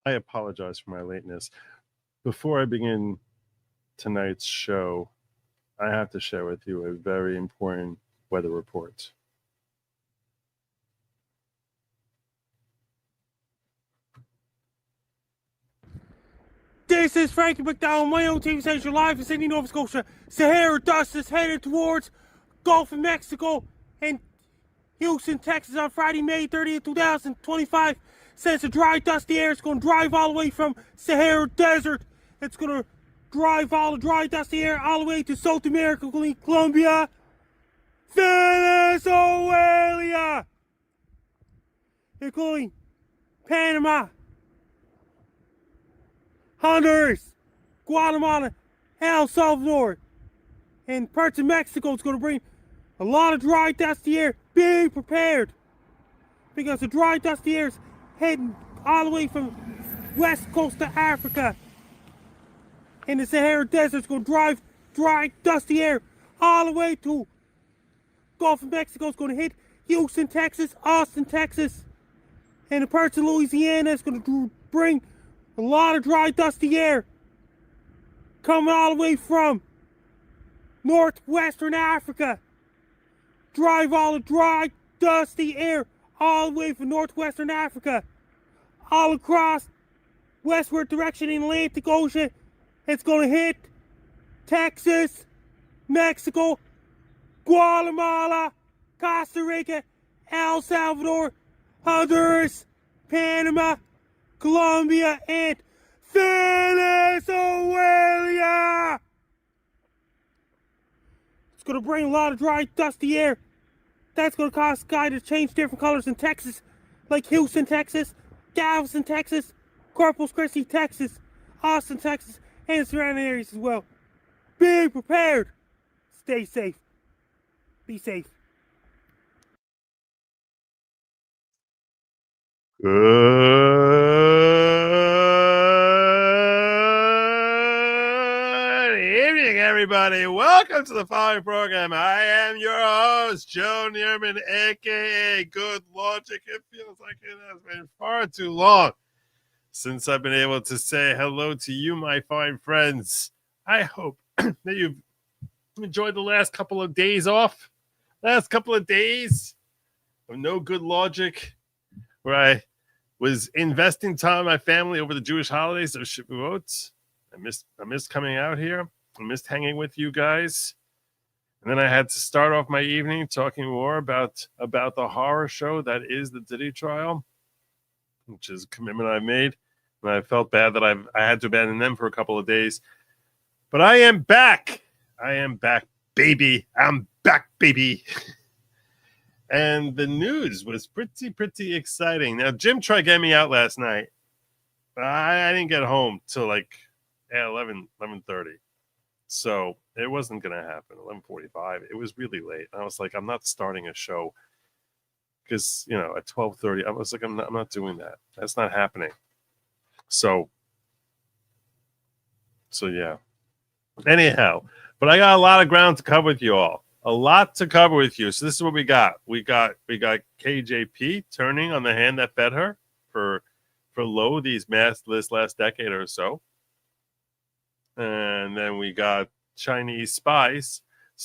I apologize for my lateness. Before I begin tonight's show, I have to share with you a very important weather report. This is Frankie McDowell, my own TV station live in Sydney, Nova Scotia. Sahara dust is headed towards Gulf of Mexico and Houston, Texas on Friday, May 30th, 2025. Since the dry, dusty air is going to drive all the way from Sahara Desert. It's going to drive all the dry, dusty air all the way to South America, including Colombia, Venezuela, including Panama, Honduras, Guatemala, El Salvador, and parts of Mexico. It's going to bring a lot of dry, dusty air. Be prepared, because the dry, dusty air is heading all the way from west coast of Africa. And the Sahara Desert is going to drive dry, dusty air all the way to Gulf of Mexico. It's going to hit Houston, Texas, Austin, Texas, and the parts of Louisiana. It's going to bring a lot of dry, dusty air coming all the way from northwestern Africa. Drive all the dry, dusty air all the way from northwestern Africa, all across westward direction in the Atlantic Ocean. It's going to hit Texas, Mexico, Guatemala, Costa Rica, El Salvador, Honduras, Panama, Colombia, and Venezuela. It's going to bring a lot of dry, dusty air. That's going to cause sky to change different colors in Texas, like Houston, Texas, Galveston, Texas, Corpus Christi, Texas, Austin, Texas, and surrounding areas as well. Be prepared. Stay safe. Be safe. Good evening, everybody. Welcome to the following program. I am your host, Joe Neerman, aka Good Lawgic. It feels like it has been far too long since I've been able to say hello to you, my fine friends. I hope that you've enjoyed the last couple of days off. Last couple of days of no good logic, where I was investing time with my family over the Jewish holidays of Shavuot. I missed coming out here. I missed hanging with you guys. And then I had to start off my evening talking more about the horror show that is the Diddy trial, which is a commitment I made. And I felt bad that I had to abandon them for a couple of days. But I am back. I am back, baby. I'm back, baby. And the news was pretty exciting. Now, Jim tried getting me out last night. I didn't get home till like 11:30. So it wasn't going to happen. 11:45. It was really late. And I was like, I'm not starting a show because, at 12:30, I was like, I'm not doing that. That's not happening. So yeah. Anyhow, but I got a lot of ground to cover with you all. A lot to cover with you. So this is what we got. We got KJP turning on the hand that fed her for low this last decade or so. And then we got Chinese spies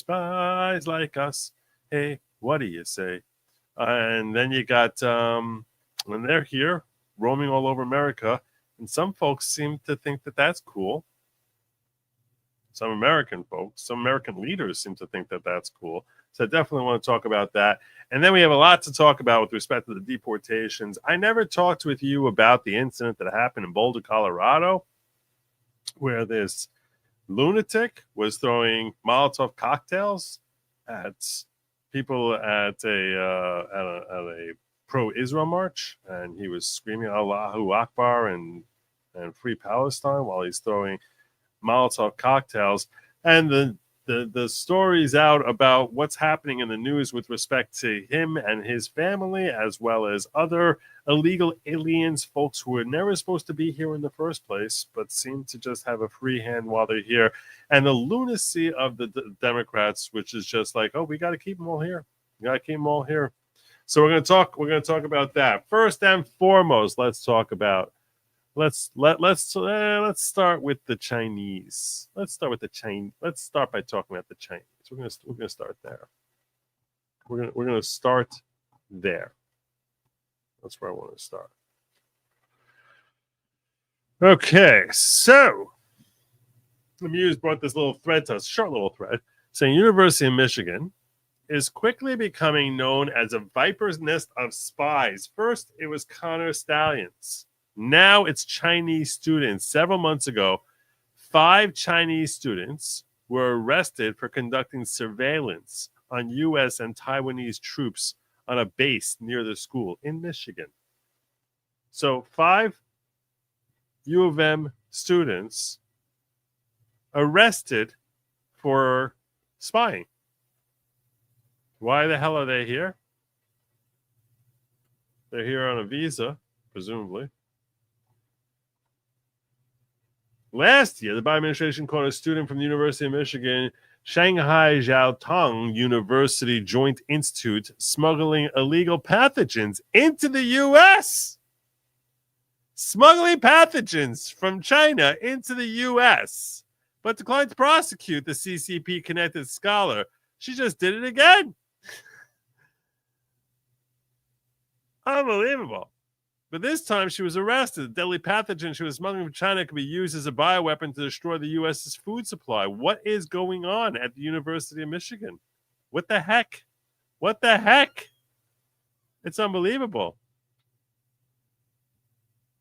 like us. Hey, what do you say? And then you got when they're here roaming all over America, and some folks seem to think that that's cool. Some American folks, some American leaders seem to think that that's cool. So I definitely want to talk about that. And then we have a lot to talk about with respect to the deportations. I never talked with you about the incident that happened in Boulder, Colorado, where this lunatic was throwing Molotov cocktails at people at a pro-Israel march, and he was screaming Allahu Akbar and Free Palestine while he's throwing Molotov cocktails. And the stories out about what's happening in the news with respect to him and his family, as well as other illegal aliens, folks who were never supposed to be here in the first place, but seem to just have a free hand while they're here. And the lunacy of the Democrats, which is just like, oh, we got to keep them all here. We got to keep them all here. So we're going to talk about that. First and foremost, let's talk about let's start with the Chinese. Let's start with the Chinese. Let's start by talking about the Chinese. We're gonna start there. We're gonna start there. That's where I want to start. Okay, so the Muse brought this little thread to us, short little thread, saying University of Michigan is quickly becoming known as a viper's nest of spies. First, it was Connor Stallions. Now it's Chinese students. Several months ago, 5 Chinese students were arrested for conducting surveillance on U.S. and Taiwanese troops on a base near the school in Michigan. So 5 U of M students arrested for spying. Why the hell are they here? They're here on a visa, presumably. Last year, the Biden administration caught a student from the University of Michigan, Shanghai Jiaotong University Joint Institute, smuggling illegal pathogens into the U.S. Smuggling pathogens from China into the U.S., but declined to prosecute the CCP-connected scholar. She just did it again. Unbelievable. But this time she was arrested. The deadly pathogen she was smuggling from China could be used as a bioweapon to destroy the U.S.'s food supply. What is going on at the University of Michigan? What the heck? What the heck? It's unbelievable.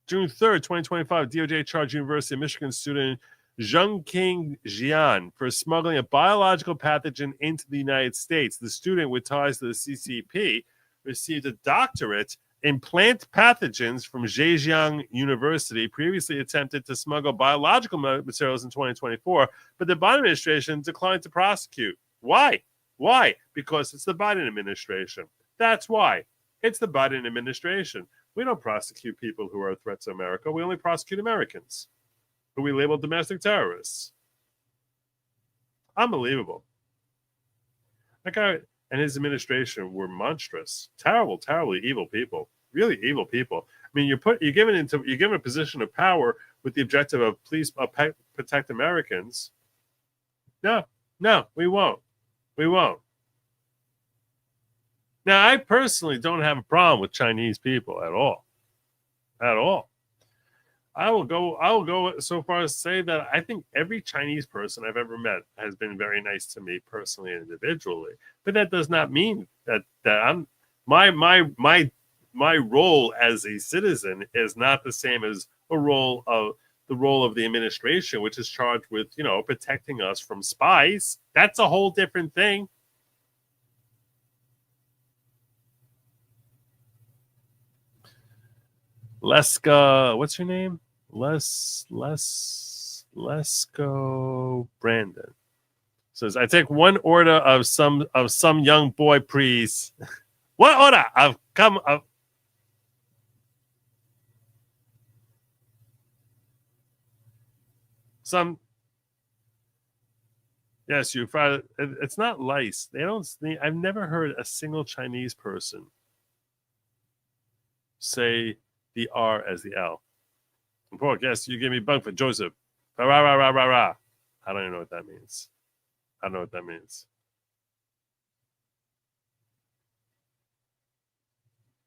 June 3rd, 2025, DOJ charged University of Michigan student Zhengqing Jian for smuggling a biological pathogen into the United States. The student with ties to the CCP received a doctorate in plant pathogens from Zhejiang University, previously attempted to smuggle biological materials in 2024, but the Biden administration declined to prosecute. Why? Why? Because it's the Biden administration. That's why. It's the Biden administration. We don't prosecute people who are a threat to America. We only prosecute Americans who we label domestic terrorists. Unbelievable. That guy and his administration were monstrous, terrible, terribly evil people, really evil people. I mean, you're given a position of power with the objective of protect Americans. No, we won't. We won't. Now, I personally don't have a problem with Chinese people at all. At all. I will go so far as to say that I think every Chinese person I've ever met has been very nice to me personally and individually. But that does not mean that I'm my role as a citizen is not the same as the role of the administration, which is charged with, protecting us from spies. That's a whole different thing. Leska, what's your name? Lesko Brandon says, I take one order of some young boy, please. What order? Yes, it's not lice. I've never heard a single Chinese person say the R as the L. Pork, yes, you gave me bunk for Joseph. Rah, rah, rah, rah, rah. I don't even know what that means. I don't know what that means.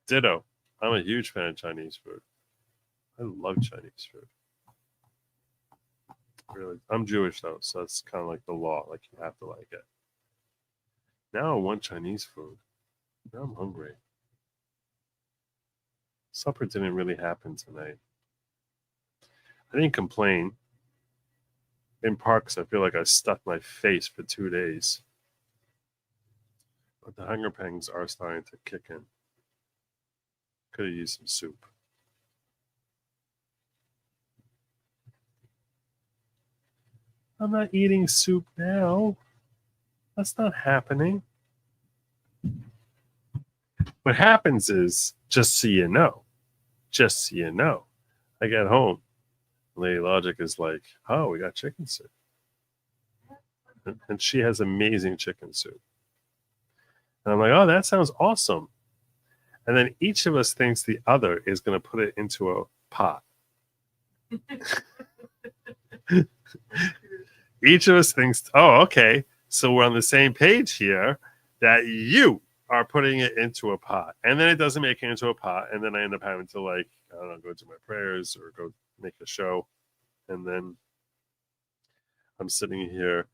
Ditto. I'm a huge fan of Chinese food. I love Chinese food. Really. I'm Jewish, though, so that's kind of like the law. Like, you have to like it. Now I want Chinese food. Now I'm hungry. Supper didn't really happen tonight. I didn't complain. In part because I feel like I stuffed my face for 2 days. But the hunger pangs are starting to kick in. Could have used some soup. I'm not eating soup now. That's not happening. What happens is, just so you know, I get home. Lady Lawgic is like, oh, we got chicken soup. And she has amazing chicken soup. And I'm like, oh, that sounds awesome. And then each of us thinks the other is going to put it into a pot. Each of us thinks, oh, okay, so we're on the same page here that you are putting it into a pot. And then it doesn't make it into a pot. And then I end up having to, like, I don't know, go do my prayers or go make a show. And then I'm sitting here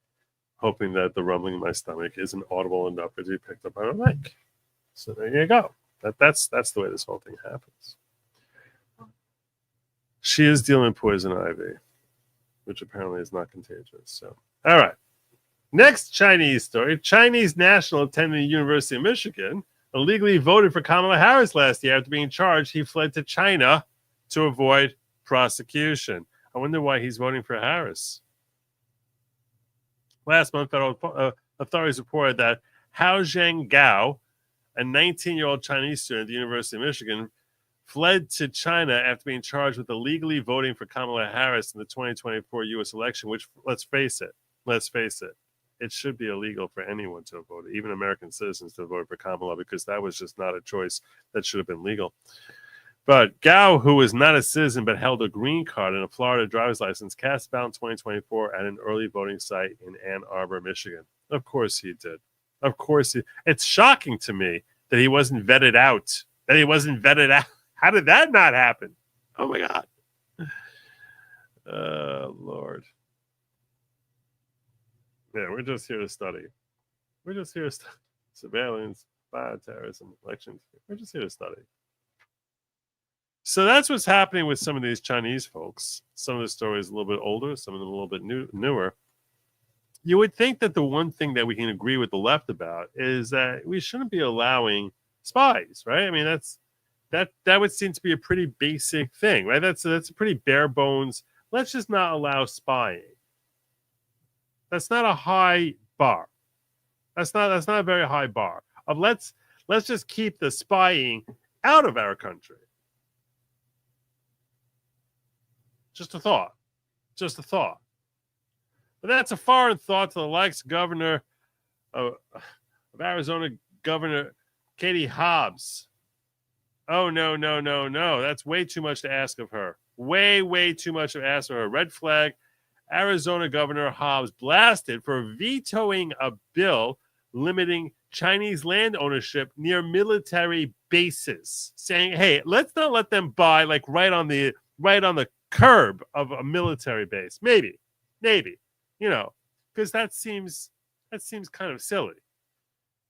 hoping that the rumbling in my stomach isn't audible enough to be picked up by my mic. So there you go. That's the way this whole thing happens. She is dealing poison ivy, which apparently is not contagious. So, all right. Next Chinese story. Chinese national attending the University of Michigan illegally voted for Kamala Harris last year after being charged. He fled to China to avoid prosecution. I wonder why he's voting for Harris. Last month, federal authorities reported that Hao Zhenggao, a 19-year-old Chinese student at the University of Michigan, fled to China after being charged with illegally voting for Kamala Harris in the 2024 U.S. election, which, let's face it, it should be illegal for anyone to vote, even American citizens to vote for Kamala, because that was just not a choice that should have been legal. But Gao, who was not a citizen but held a green card and a Florida driver's license, cast ballot in 2024 at an early voting site in Ann Arbor, Michigan. Of course he did. Of course he. It's shocking to me that he wasn't vetted out. How did that not happen? Oh, my God. Lord. Yeah, we're just here to study. We're just here to study surveillance, bioterrorism, elections. We're just here to study. So that's what's happening with some of these Chinese folks. Some of the stories a little bit older, some of them a little bit newer. You would think that the one thing that we can agree with the left about is that we shouldn't be allowing spies, right? I mean, that would seem to be a pretty basic thing, right? That's a pretty bare bones. Let's just not allow spying. That's not a high bar. That's not a very high bar. Let's just keep the spying out of our country. Just a thought. But that's a foreign thought to the likes of Governor of Arizona, Governor Katie Hobbs. Oh, no. That's way too much to ask of her. Way too much to ask of her. Red flag. Arizona Governor Hobbs blasted for vetoing a bill limiting Chinese land ownership near military bases, saying, hey, let's not let them buy like right on the curb of a military base. Maybe, because that seems kind of silly.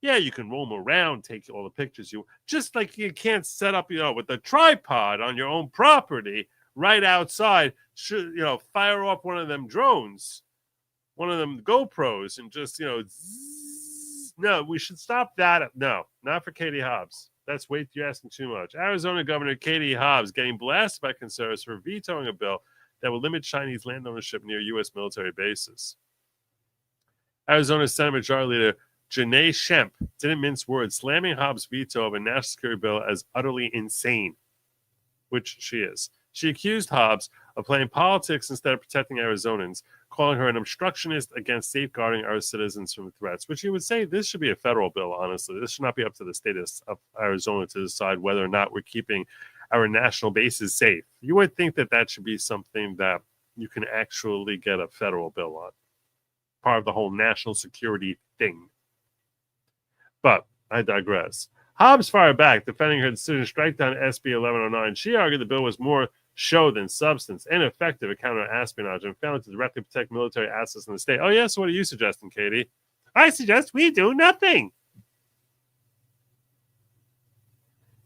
Yeah, you can roam around, take all the pictures you just like you can't set up, with a tripod on your own property right outside. Fire off one of them drones, one of them GoPros, and just no, we should stop that. No, not for Katie Hobbs. That's you're asking too much. Arizona Governor Katie Hobbs getting blasted by conservatives for vetoing a bill that will limit Chinese land ownership near U.S. military bases. Arizona Senate Majority Leader Janae Shemp didn't mince words, slamming Hobbs' veto of a national security bill as utterly insane, which she is. She accused Hobbs of playing politics instead of protecting Arizonans, calling her an obstructionist against safeguarding our citizens from threats, which you would say this should be a federal bill, honestly. This should not be up to the state of Arizona to decide whether or not we're keeping our national bases safe. You would think that should be something that you can actually get a federal bill on, part of the whole national security thing. But I digress. Hobbs fired back, defending her decision to strike down SB 1109. She argued the bill was more show than substance, ineffective at counter-espionage, and failed to directly protect military assets in the state. Oh, yes? What are you suggesting, Katie? I suggest we do nothing.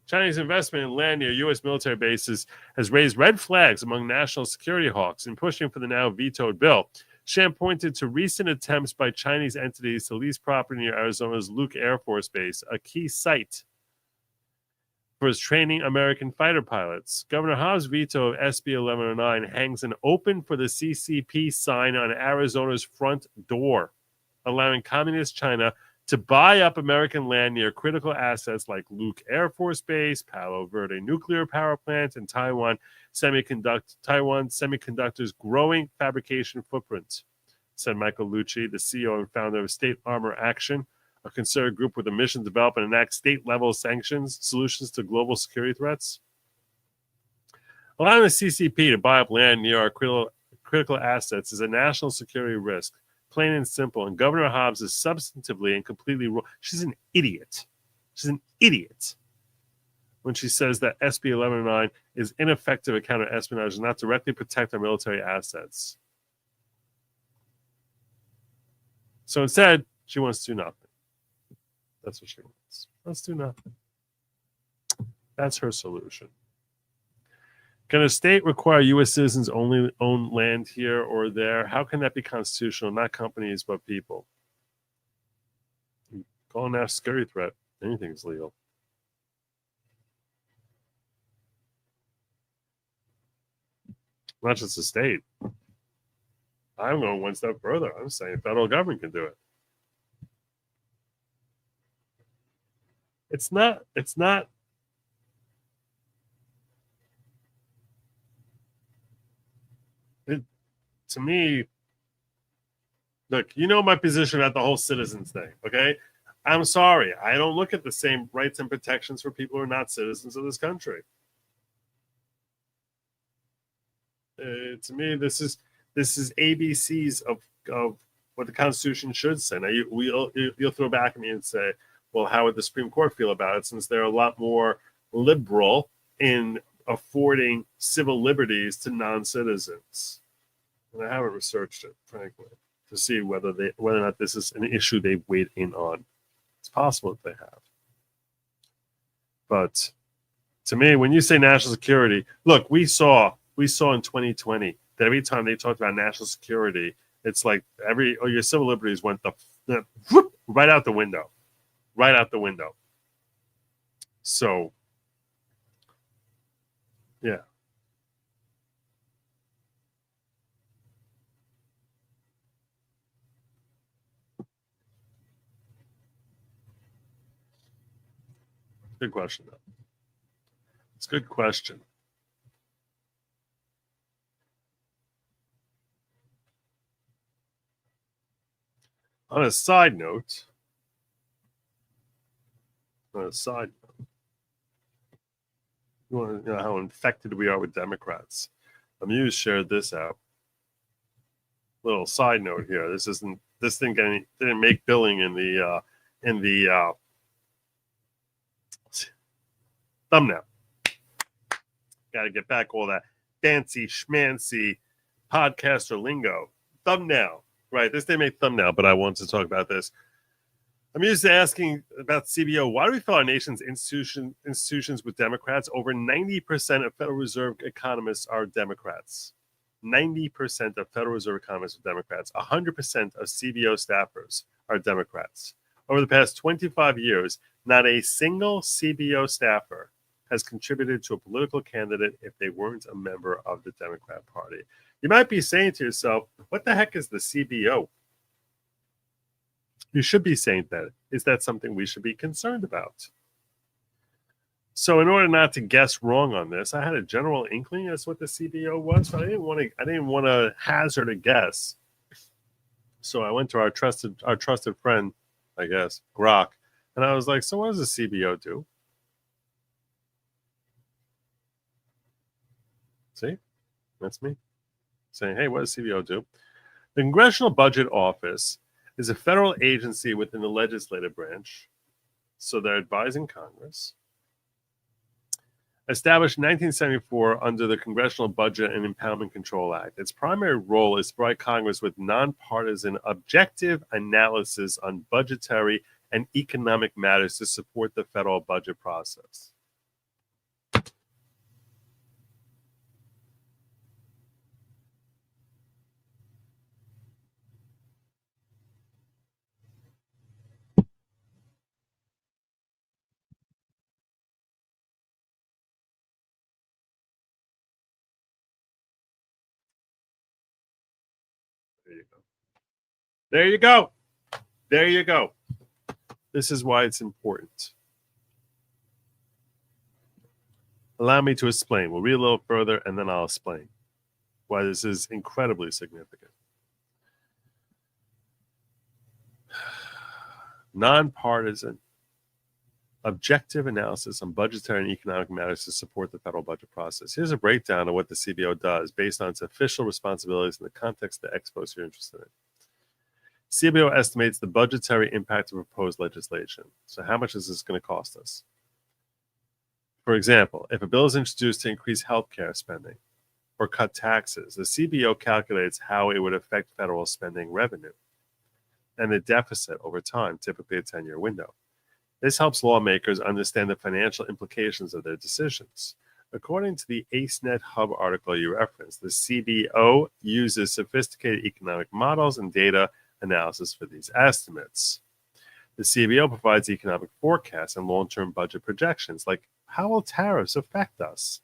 Chinese investment in land near U.S. military bases has raised red flags among national security hawks in pushing for the now vetoed bill. Sham pointed to recent attempts by Chinese entities to lease property near Arizona's Luke Air Force Base, a key site for his training American fighter pilots. Governor Hobbs' veto of SB 1109 hangs an open for the CCP sign on Arizona's front door, allowing communist China to buy up American land near critical assets like Luke Air Force Base, Palo Verde nuclear power plant, and Taiwan Semiconductor's growing fabrication footprint, said Michael Lucci, the CEO and founder of State Armor Action, a concerted group with a mission to develop and enact state-level solutions to global security threats. Allowing the CCP to buy up land near our critical assets is a national security risk, plain and simple. And Governor Hobbs is substantively and completely wrong. She's an idiot. She's an idiot when she says that SB 1109 is ineffective at counter-espionage and not directly protect our military assets. So instead, she wants to do nothing. That's what she wants. Let's do nothing. That's her solution. Can a state require U.S. citizens only own land here or there? How can that be constitutional? Not companies, but people. Call a national security threat. Anything's legal. Not just the state. I'm going one step further. I'm saying federal government can do it. It's not. To me, look, you know my position about the whole citizens thing, okay? I'm sorry. I don't look at the same rights and protections for people who are not citizens of this country. To me, this is ABCs of what the Constitution should say. Now, you'll throw back at me and say, well, how would the Supreme Court feel about it, since they're a lot more liberal in affording civil liberties to non-citizens? And I haven't researched it, frankly, to see whether or not this is an issue they've weighed in on. It's possible that they have. But to me, when you say national security, look, we saw in 2020 that every time they talked about national security, it's like your civil liberties went right out the window. Right out the window. So, yeah. Good question, though. It's a good question. On a side note, you want to know how infected we are with Democrats. Amuse shared this out. Little side note here. This thing didn't make billing in the thumbnail. Got to get back all that fancy schmancy podcaster lingo. Thumbnail. Right, this didn't make thumbnail, but I wanted to talk about this. I'm used to asking about CBO. Why do we fill our nation's institutions with Democrats? Over 90% of Federal Reserve economists are Democrats. 90% of Federal Reserve economists are Democrats. 100% of CBO staffers are Democrats. Over the past 25 years, not a single CBO staffer has contributed to a political candidate if they weren't a member of the Democrat Party. You might be saying to yourself, what the heck is the CBO? You should be saying that. Is that something we should be concerned about? So in order not to guess wrong on this, I had a general inkling as to what the CBO was, but I didn't want to hazard a guess. So I went to our trusted friend, I guess, Grok, and I was like, so what does the CBO do? See? That's me saying, hey, what does CBO do? The Congressional Budget Office is a federal agency within the legislative branch, so they're advising Congress. Established in 1974 under the Congressional Budget and Impoundment Control Act, its primary role is to provide Congress with nonpartisan, objective analysis on budgetary and economic matters to support the federal budget process. There you go. There you go. There you go. This is why it's important. Allow me to explain. We'll read a little further, and then I'll explain why this is incredibly significant. Nonpartisan, objective analysis on budgetary and economic matters to support the federal budget process. Here's a breakdown of what the CBO does based on its official responsibilities in the context of the expos you're interested in. CBO estimates the budgetary impact of proposed legislation. So how much is this going to cost us? For example, if a bill is introduced to increase healthcare spending or cut taxes, the CBO calculates how it would affect federal spending revenue and the deficit over time, typically a 10-year window. This helps lawmakers understand the financial implications of their decisions. According to the AceNet Hub article you referenced, the CBO uses sophisticated economic models and data analysis for these estimates. The CBO provides economic forecasts and long-term budget projections, like how will tariffs affect us?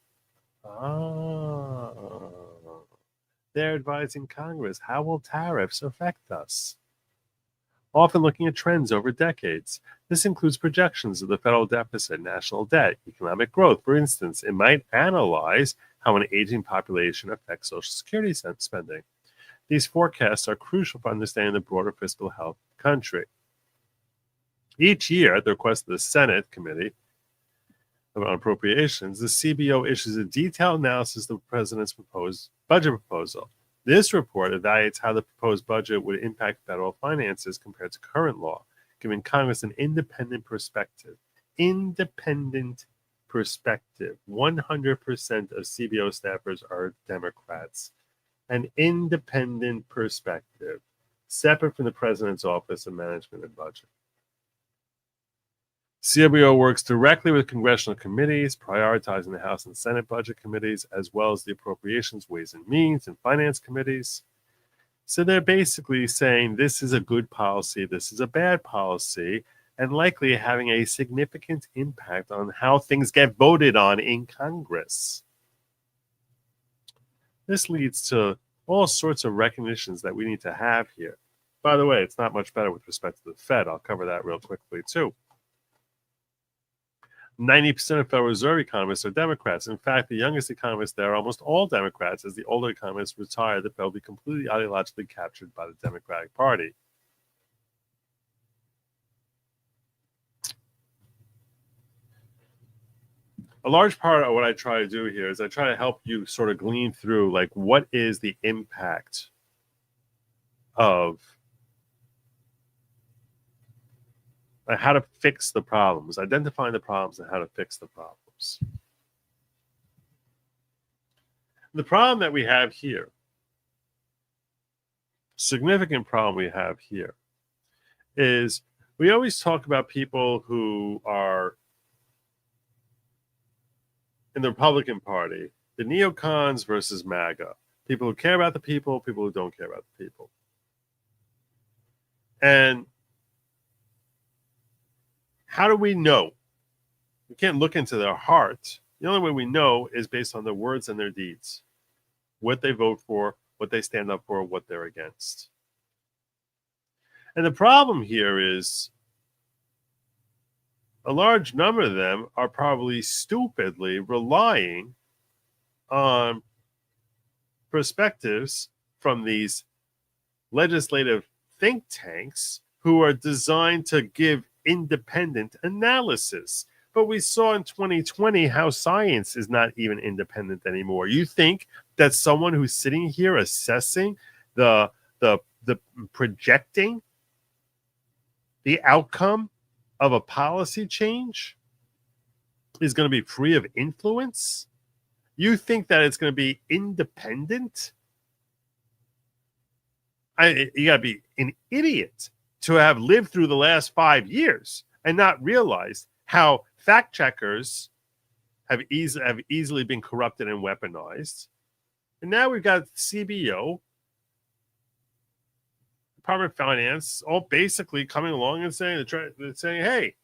They're advising Congress, how will tariffs affect us? Often looking at trends over decades. This includes projections of the federal deficit, national debt, economic growth. For instance, it might analyze how an aging population affects Social Security spending. These forecasts are crucial for understanding the broader fiscal health of the country. Each year, at the request of the Senate Committee on Appropriations, the CBO issues a detailed analysis of the president's proposed budget proposal. This report evaluates how the proposed budget would impact federal finances compared to current law, giving Congress an independent perspective. 100% of CBO staffers are Democrats. An independent perspective, separate from the president's office of management and budget. CBO works directly with congressional committees, prioritizing the House and Senate budget committees, as well as the Appropriations, Ways and Means, and Finance committees. So they're basically saying this is a good policy, this is a bad policy, and likely having a significant impact on how things get voted on in Congress. This leads to all sorts of recognitions that we need to have here. By the way, it's not much better with respect to the Fed. I'll cover that real quickly, too. 90% of Federal Reserve economists are Democrats. In fact, the youngest economists there are almost all Democrats. As the older economists retire, the Fed will be completely ideologically captured by the Democratic Party. A large part of what I try to do here is I try to help you sort of glean through, like, what is the impact of how to fix the problems, identifying the problems and how to fix the problems. The problem that we have here, significant problem we have here, is we always talk about people who are in the Republican Party, the neocons versus MAGA, people who care about the people who don't care about the people. And how do we know? We can't look into their heart. The only way we know is based on their words and their deeds. What they vote for, what they stand up for, what they're against. And the problem here is a large number of them are probably stupidly relying on perspectives from these legislative think tanks who are designed to give independent analysis. But we saw in 2020 how science is not even independent anymore. You think that someone who's sitting here assessing the projecting the outcome of a policy change is going to be free of influence? You think that it's going to be independent? You got to be an idiot to have lived through the last 5 years and not realized how fact checkers have easily been corrupted and weaponized. And now we've got CBO, Department of Finance, all basically coming along and saying, hey,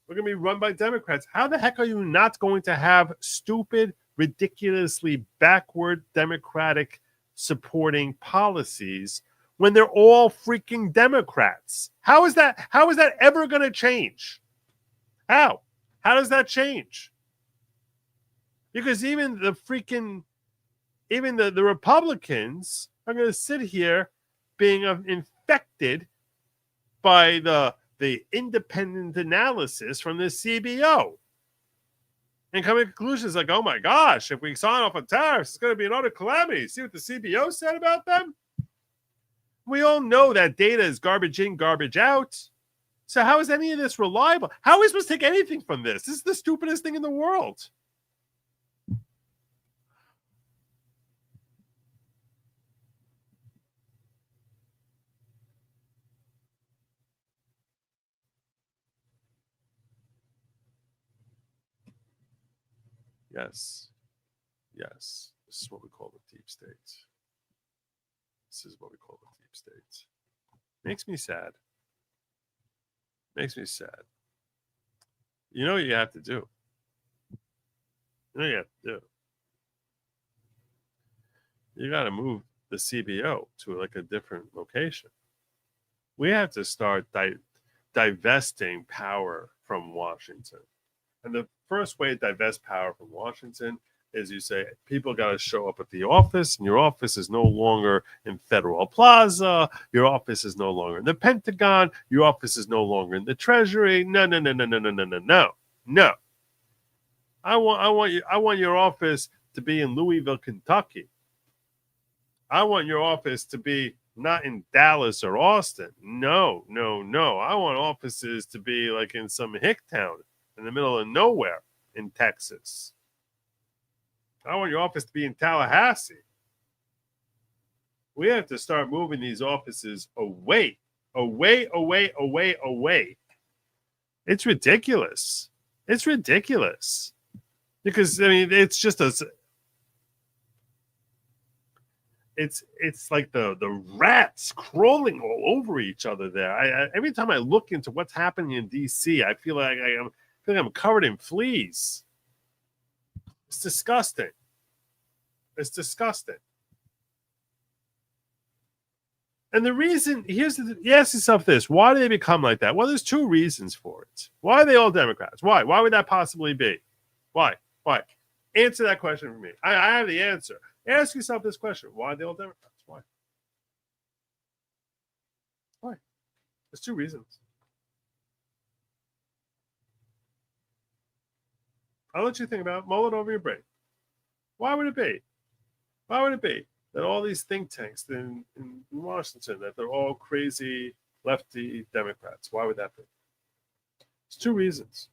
we're going to be run by Democrats. How the heck are you not going to have stupid, ridiculously backward Democratic supporting policies when they're all freaking Democrats? How is that ever going to change? How does that change? Because even the Republicans are going to sit here being infected by the the independent analysis from the CBO and coming to conclusions like, oh my gosh, if we sign off on tariffs, it's going to be another calamity. See what the CBO said about them? We all know that data is garbage in, garbage out. So how is any of this reliable? How are we supposed to take anything from this? This is the stupidest thing in the world. Yes. Yes. This is what we call the deep state. This is what we call the deep state. Makes me sad. Makes me sad. You know what you have to do? You know what you have to do? You got to move the CBO to like a different location. We have to start divesting power from Washington. And the first way to divest power from Washington is you say people got to show up at the office, and your office is no longer in Federal Plaza. Your office is no longer in the Pentagon. Your office is no longer in the Treasury. No. I want your office to be in Louisville, Kentucky. I want your office to be not in Dallas or Austin. No. I want offices to be like in some hick town in the middle of nowhere in Texas. I want your office to be in Tallahassee. We have to start moving these offices away. It's ridiculous. Because, I mean, it's just it's like the rats crawling all over each other there. Every time I look into what's happening in D.C., I feel like I'm covered in fleas. It's disgusting. And the reason, you ask yourself this, why do they become like that? Well, there's two reasons for it. Why are they all Democrats? Why? Why would that possibly be? Why? Answer that question for me. I have the answer. Ask yourself this question. Why are they all Democrats? Why? There's two reasons. I'll let you think about it. Mull it over your brain. Why would it be? That all these think tanks in Washington, that they're all crazy lefty Democrats? Why would that be? There's two reasons.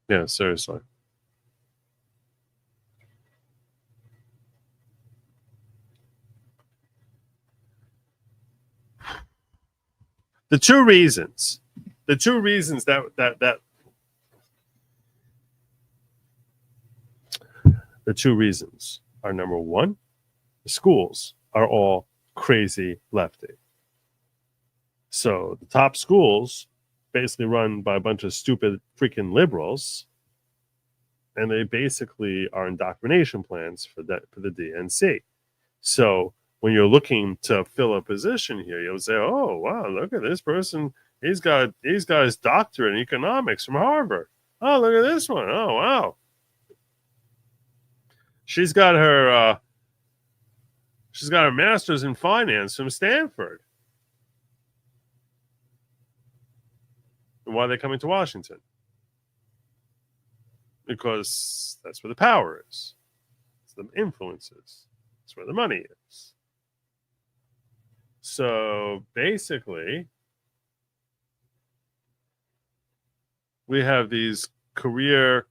Yeah, seriously. The two reasons are, number one, the schools are all crazy lefty. So the top schools basically run by a bunch of stupid freaking liberals, and they basically are indoctrination plans for the DNC. So when you're looking to fill a position here, you'll say, "Oh, wow, look at this person. He's got his doctorate in economics from Harvard. Oh, look at this one. Oh, wow. She's got her master's in finance from Stanford." And why are they coming to Washington? Because that's where the power is. It's the influences. It's where the money is. So basically, we have these career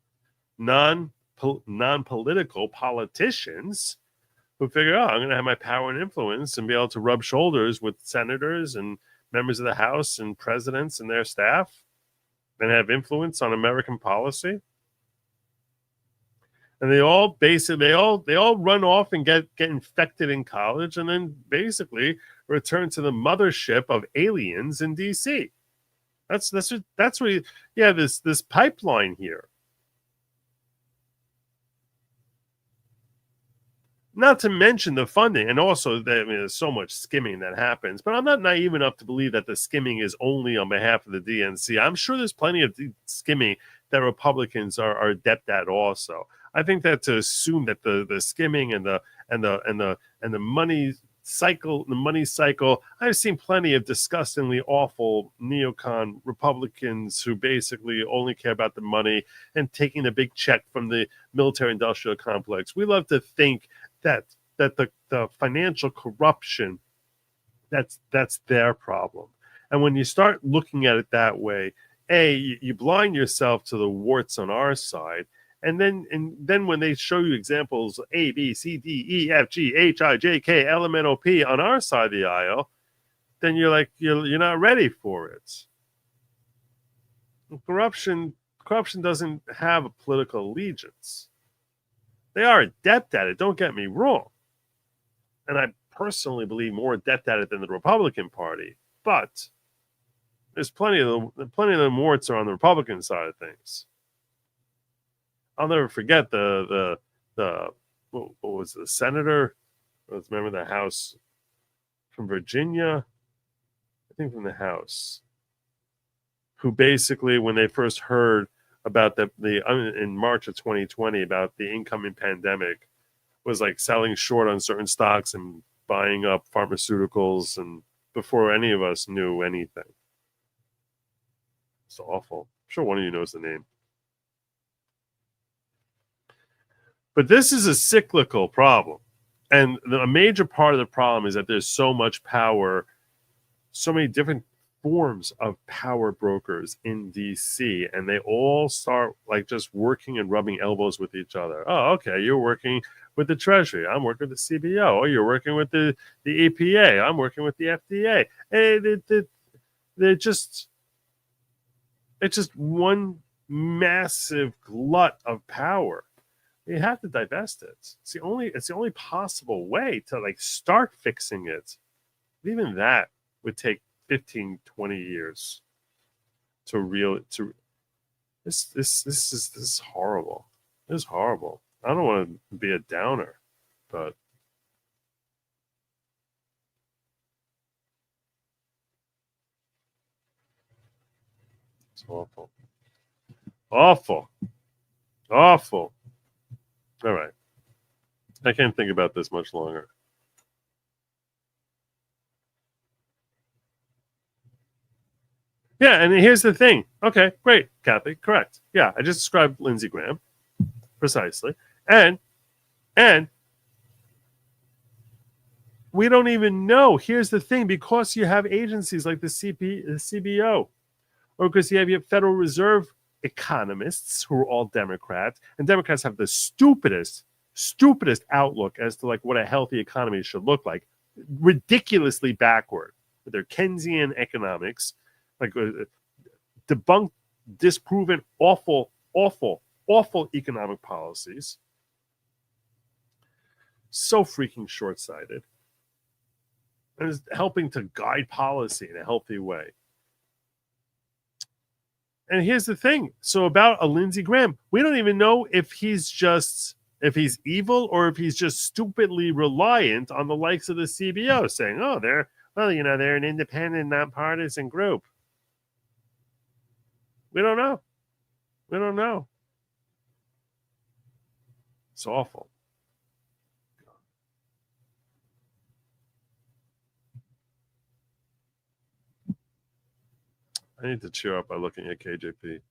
non-political politicians who figure, I'm going to have my power and influence and be able to rub shoulders with senators and members of the House and presidents and their staff and have influence on American policy. And they all run off and get infected in college, and then basically return to the mothership of aliens in DC. That's what this pipeline here. Not to mention the funding, and also there's so much skimming that happens. But I'm not naive enough to believe that the skimming is only on behalf of the DNC. I'm sure there's plenty of skimming that Republicans are adept at also. I think that to assume that the skimming and the money cycle, I've seen plenty of disgustingly awful neocon Republicans who basically only care about the money and taking a big check from the military industrial complex. We love to think that the financial corruption, that's their problem. And when you start looking at it that way, you blind yourself to the warts on our side. And then when they show you examples A, B, C, D, E, F, G, H, I, J, K, L, M, N, O, P on our side of the aisle, then you're like, you're not ready for it. Corruption doesn't have a political allegiance. They are adept at it, don't get me wrong. And I personally believe more adept at it than the Republican Party. But there's plenty of the warts are on the Republican side of things. I'll never forget the what was the senator? Remember the House from Virginia? I think from the House, who basically, when they first heard about in March of 2020 about the incoming pandemic, was like selling short on certain stocks and buying up pharmaceuticals, and before any of us knew anything. It's awful. I'm sure one of you knows the name. But this is a cyclical problem. And a major part of the problem is that there's so much power, so many different forms of power brokers in DC, and they all start like just working and rubbing elbows with each other. Oh, okay, you're working with the Treasury. I'm working with the CBO. Oh, you're working with the EPA. I'm working with the FDA. It's just one massive glut of power. You have to divest it. It's the only possible way to like start fixing it. Even that would take 15, 20 years this is horrible. This is horrible. I don't want to be a downer, but it's awful. Awful. Awful. All right. I can't think about this much longer. Yeah, and here's the thing. Okay, great, Kathy, correct. Yeah, I just described Lindsey Graham precisely, and we don't even know. Here's the thing: because you have agencies like the CBO, or because you have your Federal Reserve economists who are all Democrats, and Democrats have the stupidest outlook as to like what a healthy economy should look like, ridiculously backward with their Keynesian economics. Like debunked, disproven, awful economic policies. So freaking short-sighted. And is helping to guide policy in a healthy way. And here's the thing. So about a Lindsey Graham, we don't even know if he's evil or if he's just stupidly reliant on the likes of the CBO saying, oh, they're an independent, nonpartisan group. We don't know. It's awful. I need to cheer up by looking at KJP.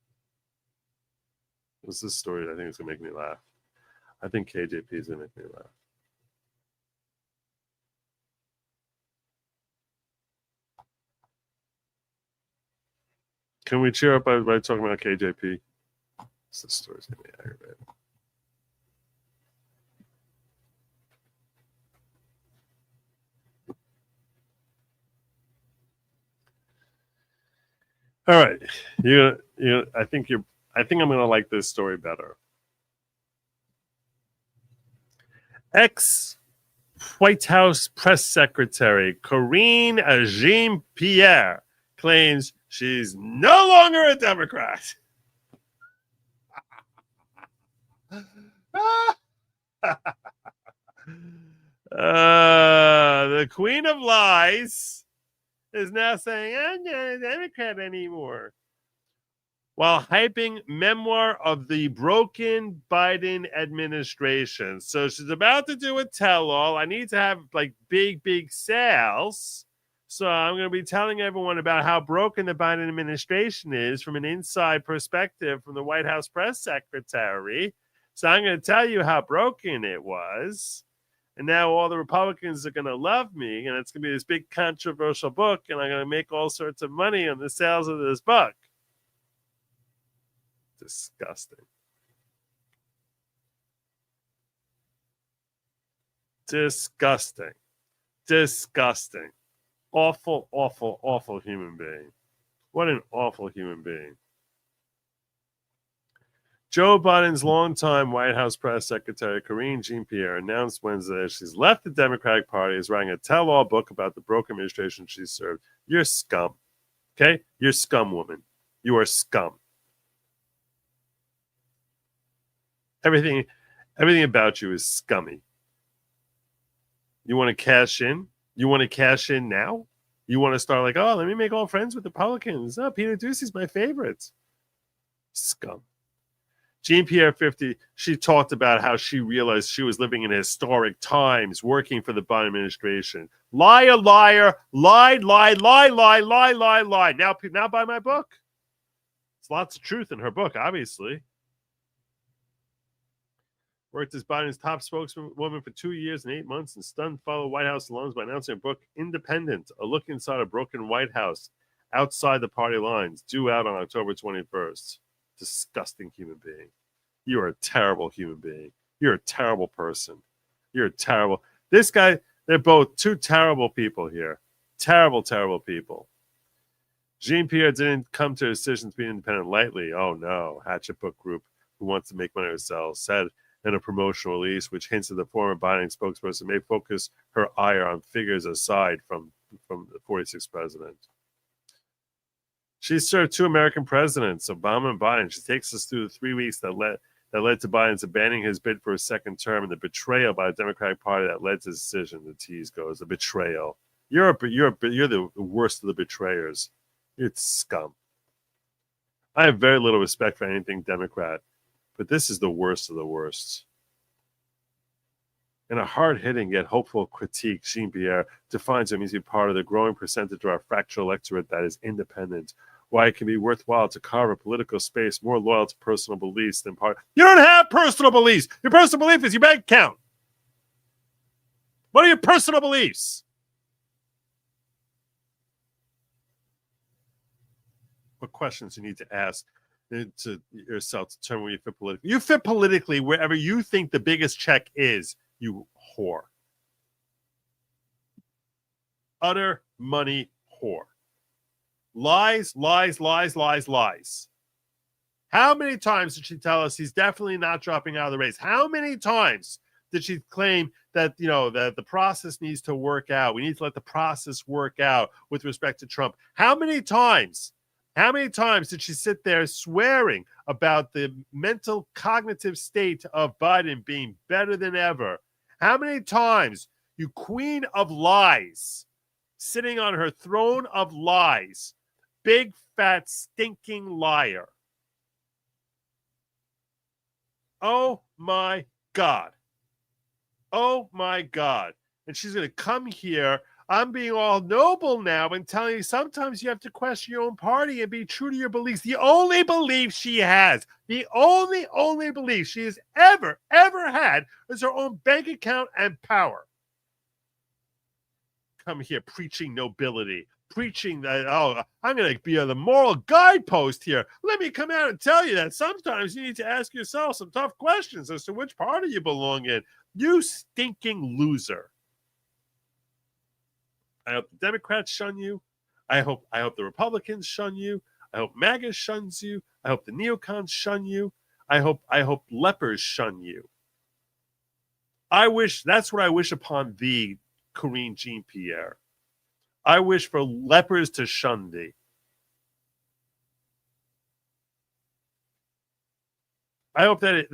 What's this story that I think is going to make me laugh? I think KJP is going to make me laugh. Can we cheer up by talking about KJP? This story's going to be aggravating. All right, I think I'm going to like this story better. Ex-White House press secretary Karine Jean-Pierre claims she's no longer a Democrat. The Queen of Lies is now saying, I'm not a Democrat anymore. while hyping memoir of the broken Biden administration. So she's about to do a tell-all. I need to have like big sales. So I'm going to be telling everyone about how broken the Biden administration is from an inside perspective from the White House press secretary. So I'm going to tell you how broken it was. And now all the Republicans are going to love me, and it's going to be this big controversial book, and I'm going to make all sorts of money on the sales of this book. Disgusting. Disgusting. Disgusting. Awful, awful, awful human being. What an awful human being. Joe Biden's longtime White House press secretary, Karine Jean-Pierre, announced Wednesday that she's left the Democratic Party, is writing a tell-all book about the broken administration she served. You're scum. Okay? You're scum, woman. You are scum. Everything about you is scummy. You want to cash in? You want to cash in now? You want to start like, oh, let me make all friends with Republicans. Oh, Peter Doocy's my favorite. Scum. Jean-Pierre 50, she talked about how she realized she was living in historic times working for the Biden administration. Liar, liar, lied. Now buy my book. There's lots of truth in her book, obviously. Worked as Biden's top spokeswoman for 2 years and 8 months and stunned fellow White House alums by announcing her book, Independent, A Look Inside a Broken White House, Outside the Party Lines, due out on October 21st. Disgusting human being. You are a terrible human being. You're a terrible person. You're a terrible. This guy, they're both two terrible people here. Terrible, terrible people. Jean-Pierre didn't come to a decision to be independent lightly. Oh no, Hatchet Book Group, who wants to make money herself, said in a promotional release, which hints that the former Biden spokesperson may focus her ire on figures aside from the 46th president. She served two American presidents, Obama and Biden. She takes us through the 3 weeks that led to Biden's abandoning his bid for a second term and the betrayal by the Democratic Party that led to his decision. The tease goes, the betrayal. You're the worst of the betrayers. It's scum. I have very little respect for anything Democrat, but this is the worst of the worst. In a hard-hitting yet hopeful critique, Jean-Pierre defines him as a part of the growing percentage of our fractured electorate that is independent, why it can be worthwhile to carve a political space more loyal to personal beliefs than part. You don't have personal beliefs. Your personal belief is your bank account. What are your personal beliefs? What questions you need to ask to yourself to determine where you fit politically. You fit politically wherever you think the biggest check is, you whore. Utter money whore. Lies. How many times did she tell us he's definitely not dropping out of the race? How many times did she claim that, that the process needs to work out? We need to let the process work out with respect to Trump. How many times did she sit there swearing about the mental cognitive state of Biden being better than ever? How many times, you queen of lies, sitting on her throne of lies, big, fat, stinking liar. Oh, my God. Oh, my God. And she's going to come here. I'm being all noble now and telling you sometimes you have to question your own party and be true to your beliefs. The only belief she has, the only belief she has ever had is her own bank account and power. Come here preaching nobility, preaching that, I'm going to be the moral guidepost here. Let me come out and tell you that sometimes you need to ask yourself some tough questions as to which party you belong in. You stinking loser. I hope the Democrats shun you. I hope the Republicans shun you. I hope MAGA shuns you. I hope the neocons shun you. I hope lepers shun you. That's what I wish upon thee, Karine Jean-Pierre. I wish for lepers to shun thee. I hope that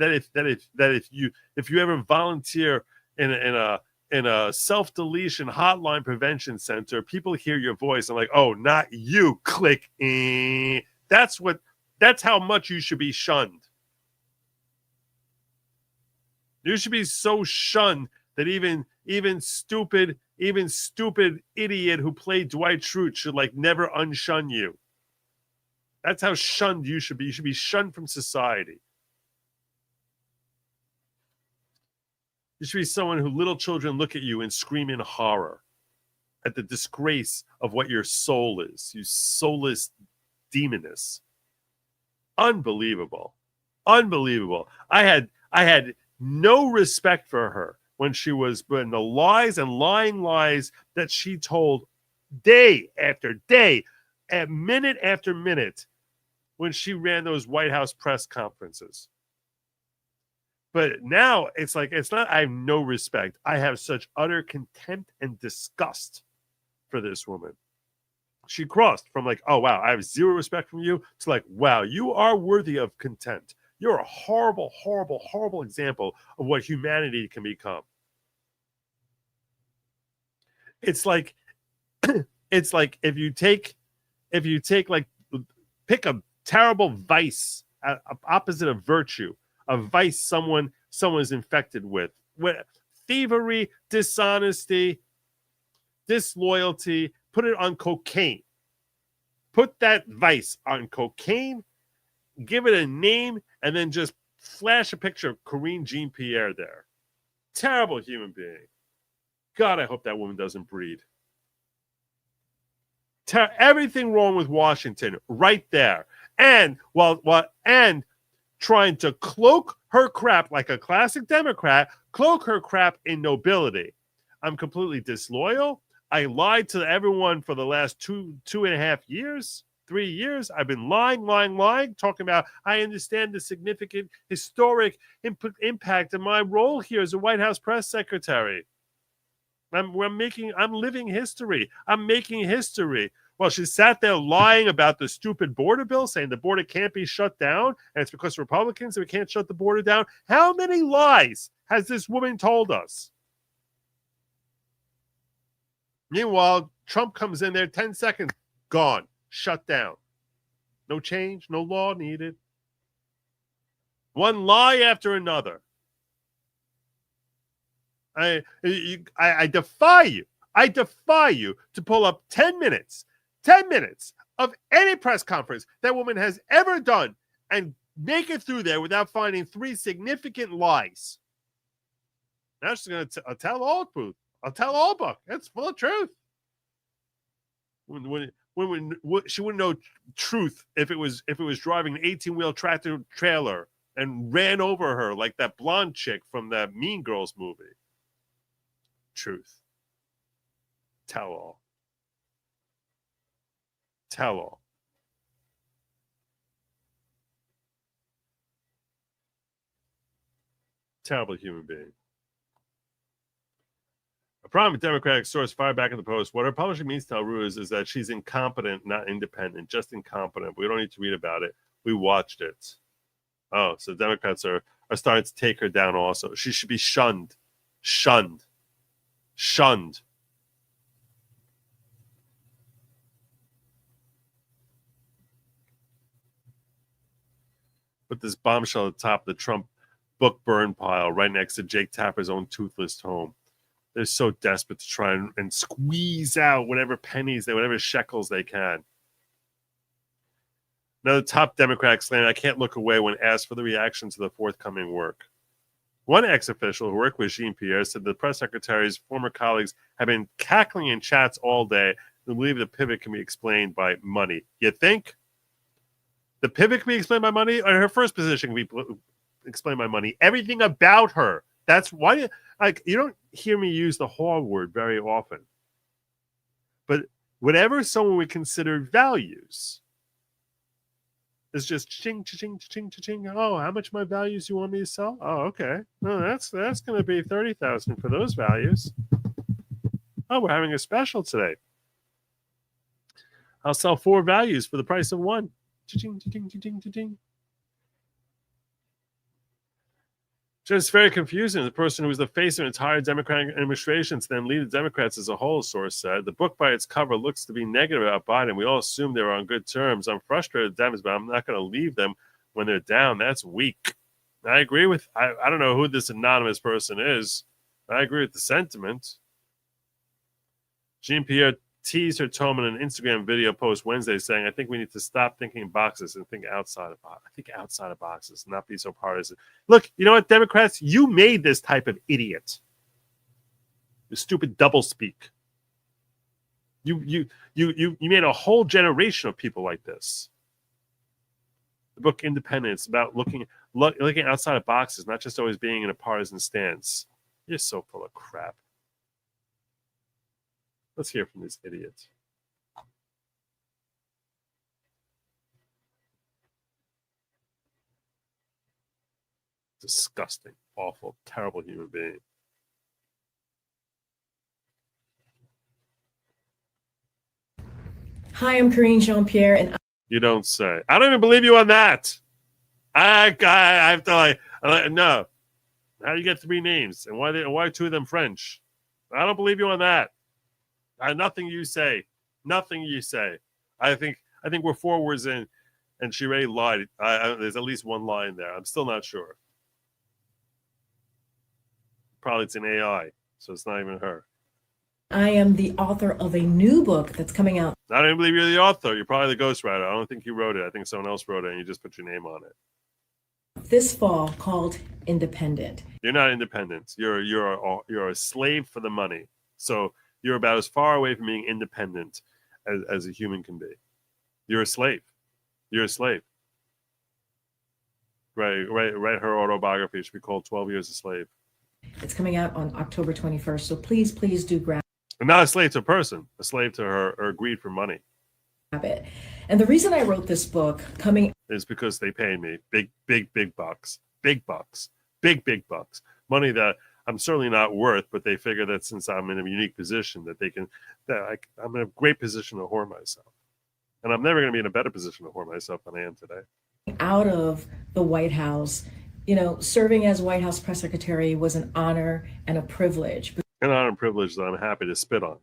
if you ever volunteer in a self-deletion hotline prevention center, people hear your voice and like, oh, not you, click. That's what That's how much you should be shunned. You should be so shunned that even stupid idiot who played Dwight Schrute should like never unshun you. That's how shunned you should be. You should be shunned from society. You should be someone who little children look at you and scream in horror at the disgrace of what your soul is. You soulless demoness. Unbelievable. Unbelievable. I had no respect for her when the lies and lying lies that she told day after day, at minute after minute, when she ran those White House press conferences. But now it's not, I have no respect. I have such utter contempt and disgust for this woman. She crossed from like, oh, wow, I have zero respect from you, to like, wow, you are worthy of contempt. You're a horrible, horrible, horrible example of what humanity can become. It's like if you take like, pick a terrible vice opposite of virtue, a vice someone's infected with thievery, dishonesty, disloyalty, put it on cocaine. Put that vice on cocaine, give it a name, and then just flash a picture of Corinne Jean-Pierre there. Terrible human being. God, I hope that woman doesn't breed. Everything wrong with Washington right there. And and trying to cloak her crap like a classic Democrat, cloak her crap in nobility. I'm completely disloyal. I lied to everyone for the last 2.5 years, 3 years. I've been lying, talking about I understand the significant historic impact of my role here as a White House press secretary. I'm living history. I'm making history. Well, she sat there lying about the stupid border bill, saying the border can't be shut down, and it's because Republicans that we can't shut the border down. How many lies has this woman told us? Meanwhile, Trump comes in there, 10 seconds, gone, shut down. No change, no law needed. One lie after another. I defy you. I defy you to pull up 10 minutes of any press conference that woman has ever done and make it through there without finding 3 significant lies. Now she's going to tell all truth. I'll tell all book. It's full of truth. When she wouldn't know truth if it was driving an 18-wheel tractor trailer and ran over her like that blonde chick from that Mean Girls movie. Truth. Tell all. Tell all. Terrible human being. A prominent Democratic source fired back at the Post. What her publishing means to Alruz is that she's incompetent, not independent, just incompetent. We don't need to read about it. We watched it. Oh, so Democrats are starting to take her down also. She should be shunned. Shunned. Shunned. Put this bombshell at the top of the Trump book burn pile right next to Jake Tapper's own toothless home. They're so desperate to try and squeeze out whatever pennies, whatever shekels they can. Another top Democrat exclaimed, I can't look away when asked for the reaction to the forthcoming work. One ex-official who worked with Jean-Pierre said the press secretary's former colleagues have been cackling in chats all day and believe the pivot can be explained by money. You think? The pivot can be explained by money? Or her first position can be explained by money? Everything about her. That's why, you don't hear me use the whore word very often. But whatever someone would consider values is just ching, ching, ching, ching. Oh, how much my values you want me to sell? Oh, okay. No, that's going to be $30,000 for those values. Oh, we're having a special today. I'll sell 4 values for the price of 1. Ching, ching, ching, ching, ching. Just very confusing. The person who was the face of an entire Democratic administration to then lead the Democrats as a whole, source said. The book by its cover looks to be negative about Biden. We all assume they were on good terms. I'm frustrated with Dems, but I'm not going to leave them when they're down. That's weak. I agree with, I don't know who this anonymous person is. I agree with the sentiment. Jean-Pierre teased her tone in an Instagram video post Wednesday saying, I think we need to stop thinking in boxes and think outside of boxes. I think outside of boxes, not be so partisan. Look, you know what, Democrats? You made this type of idiot. You stupid doublespeak. You made a whole generation of people like this. The book Independence about looking outside of boxes, not just always being in a partisan stance. You're so full of crap. Let's hear from this idiot. Disgusting, awful, terrible human being. Hi, I'm Corinne Jean-Pierre, and you don't say. I don't even believe you on that. I have to no. How do you get 3 names, and why 2 of them French? I don't believe you on that. Nothing you say. Nothing you say. I think we're 4 words in, and she already lied. There's at least one lie in there. I'm still not sure. Probably it's an AI, so it's not even her. I am the author of a new book that's coming out. I don't even believe you're the author. You're probably the ghostwriter. I don't think you wrote it. I think someone else wrote it, and you just put your name on it. This fall, called Independent. You're not independent. You're a slave for the money. So you're about as far away from being independent as a human can be. You're a slave. You're a slave. Right. Her autobiography should be called 12 Years a Slave. It's coming out on October 21st. So please do grab I'm not a slave to a person, a slave to her greed for money. it. And the reason I wrote this book is because they pay me big bucks. Big bucks. Big bucks. Money that I'm certainly not worth, but they figure that since I'm in a unique position that I'm in a great position to whore myself. And I'm never going to be in a better position to whore myself than I am today. Out of the White House, serving as White House press secretary was an honor and a privilege. An honor and privilege that I'm happy to spit on.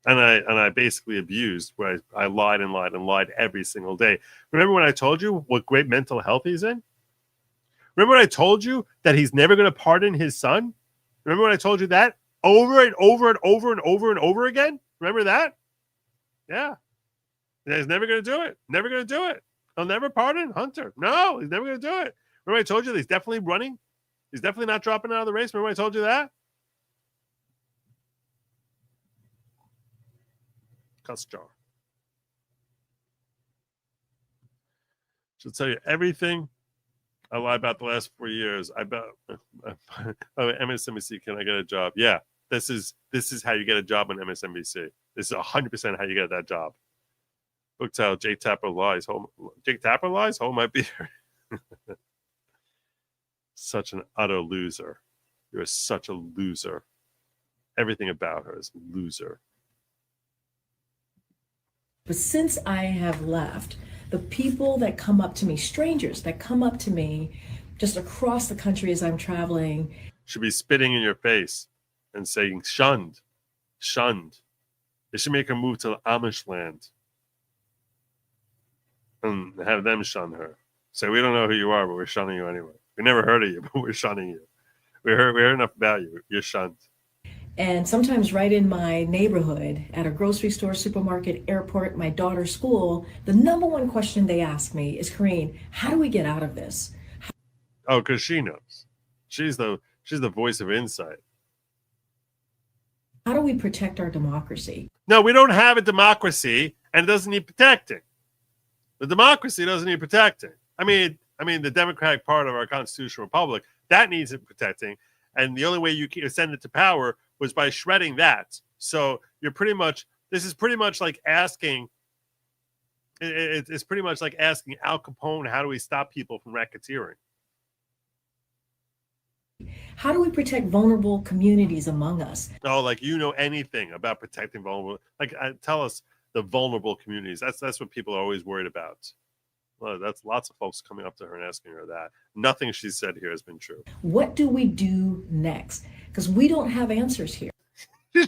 And I basically abused where I lied and lied every single day. Remember when I told you what great mental health he's in? Remember when I told you that he's never going to pardon his son? Remember when I told you that over and over and over and over and over again? Remember that? Yeah. He's never going to do it. Never going to do it. He'll never pardon Hunter. No, he's never going to do it. Remember I told you that he's definitely running? He's definitely not dropping out of the race. Remember I told you that? Cuss jar. She'll tell you everything I lied about the last 4 years. I bet MSNBC, can I get a job? Yeah, this is how you get a job on MSNBC. This is 100% how you get that job. Book title: Jake Tapper lies. Jake Tapper lies. Home might be here. Such an utter loser. You're such a loser. Everything about her is a loser. But since I have left, the people that come up to me, strangers that come up to me just across the country as I'm traveling, should be spitting in your face and saying, shunned, shunned. They should make her move to the Amish land and have them shun her. Say, we don't know who you are, but we're shunning you anyway. We never heard of you, but we're shunning you. We heard enough about you. You're shunned. And sometimes right in my neighborhood, at a grocery store, supermarket, airport, my daughter's school, the number one question they ask me is, Corinne, how do we get out of this? Oh, because she knows. She's the voice of insight. How do we protect our democracy? No, we don't have a democracy, and it doesn't need protecting. The democracy doesn't need protecting. I mean, the democratic part of our constitutional republic, that needs it protecting. And the only way you can send it to power was by shredding that. So this is pretty much like asking, it's pretty much like asking Al Capone, how do we stop people from racketeering? How do we protect vulnerable communities among us? Oh, like you know anything about protecting vulnerable, tell us the vulnerable communities. That's what people are always worried about. Well, that's lots of folks coming up to her and asking her that. Nothing she said here has been true. What do we do next? Because we don't have answers here.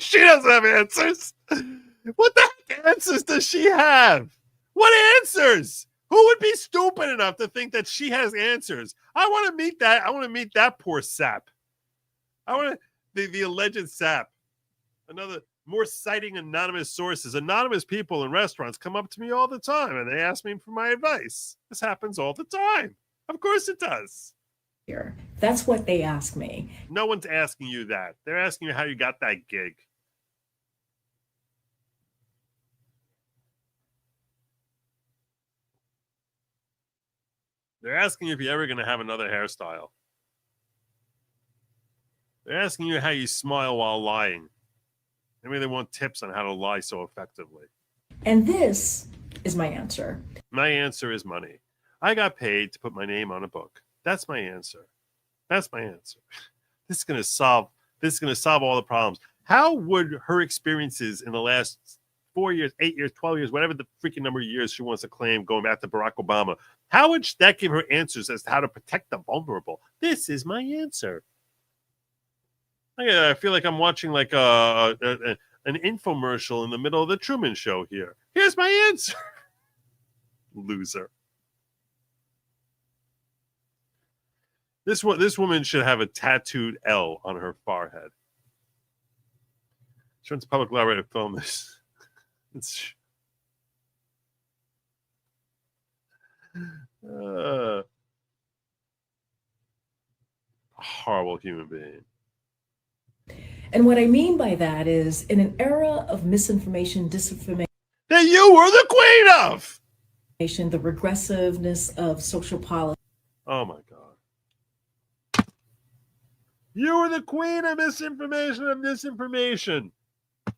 She doesn't have answers. What the heck answers does she have? What answers? Who would be stupid enough to think that she has answers? I want to meet that. I want to meet that poor sap. I want to the alleged sap. Another more citing anonymous sources. Anonymous people in restaurants come up to me all the time and they ask me for my advice. This happens all the time. Of course it does. Here. That's what they ask me. No one's asking you that. They're asking you how you got that gig. They're asking you if you're ever going to have another hairstyle. They're asking you how you smile while lying. Maybe they want tips on how to lie so effectively. And this is my answer. My answer is money. I got paid to put my name on a book. That's my answer. That's my answer. This is going to solve all the problems. How would her experiences in the last 4 years, 8 years, 12 years, whatever the freaking number of years she wants to claim, going back to Barack Obama, how would that give her answers as to how to protect the vulnerable? This is my answer. I feel like I'm watching like an infomercial in the middle of the Truman Show here. Here's my answer. Loser. This woman should have a tattooed L on her forehead. She went to public library to film this. It's a horrible human being. And what I mean by that is, in an era of misinformation, disinformation, that you were the queen of, the regressiveness of social policy. Oh my God. You were the queen of misinformation and disinformation. I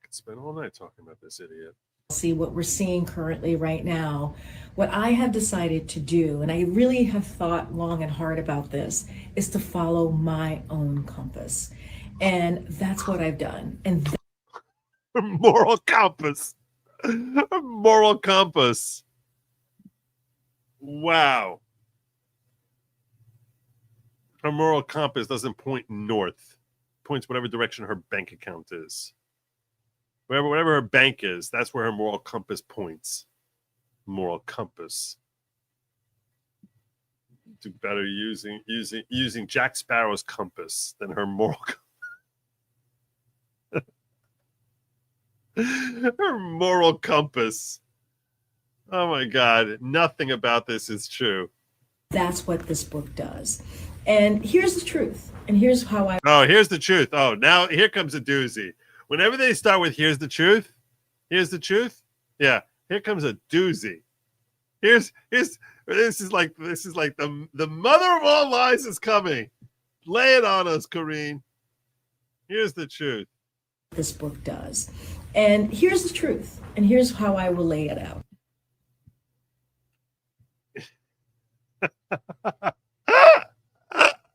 could spend all night talking about this idiot. See what we're seeing currently right now. What I have decided to do, and I really have thought long and hard about this, is to follow my own compass. And that's what I've done. And moral compass. Moral compass. Wow. Her moral compass doesn't point north. It points whatever direction her bank account is. Whatever her bank is, that's where her moral compass points. Moral compass. Do better using Jack Sparrow's compass than her moral compass. Her moral compass. Oh my God. Nothing about this is true. That's what this book does. And here's the truth. And here's how I... Oh, here's the truth. Oh, now here comes a doozy. Whenever they start with here's the truth, yeah, here comes a doozy. This is like the mother of all lies is coming. Lay it on us, Corrine. Here's the truth. This book does. And here's the truth. And here's how I will lay it out.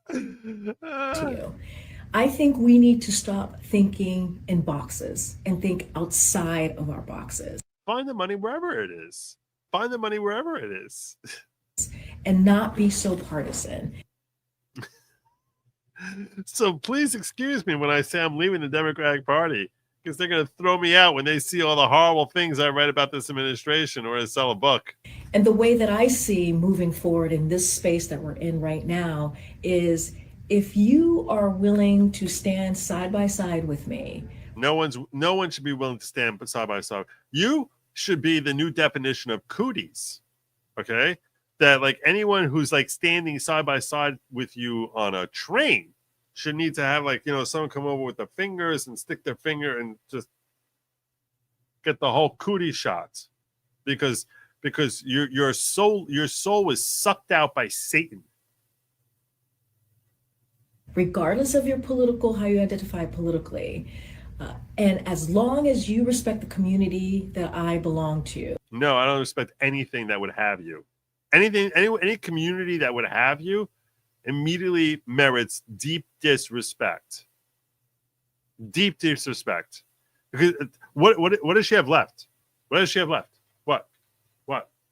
To you. I think we need to stop thinking in boxes and think outside of our boxes. Find the money wherever it is. Find the money wherever it is. And not be so partisan. So please excuse me when I say I'm leaving the Democratic Party, because they're going to throw me out when they see all the horrible things I write about this administration or to sell a book. And the way that I see moving forward in this space that we're in right now is, if you are willing to stand side by side with me. No one should be willing to stand side by side. You should be the new definition of cooties. Okay? That like anyone who's like standing side by side with you on a train should need to have like, someone come over with their fingers and stick their finger and just get the whole cootie shot. Because your soul was sucked out by Satan. Regardless of your how you identify politically, and as long as you respect the community that I belong to. No, I don't respect anything that would have you. Any community that would have you immediately merits deep disrespect. Deep disrespect. Because what does she have left? What does she have left? What?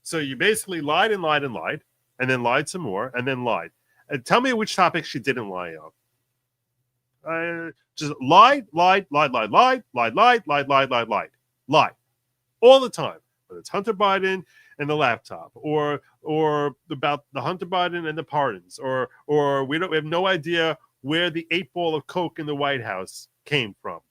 So you basically lied and lied and lied, and then lied some more, and then lied. And tell me which topic she didn't lie on. Just lied all the time. Whether it's Hunter Biden and the laptop, or about the Hunter Biden and the pardons, or we have no idea where the 8-ball of coke in the White House came from,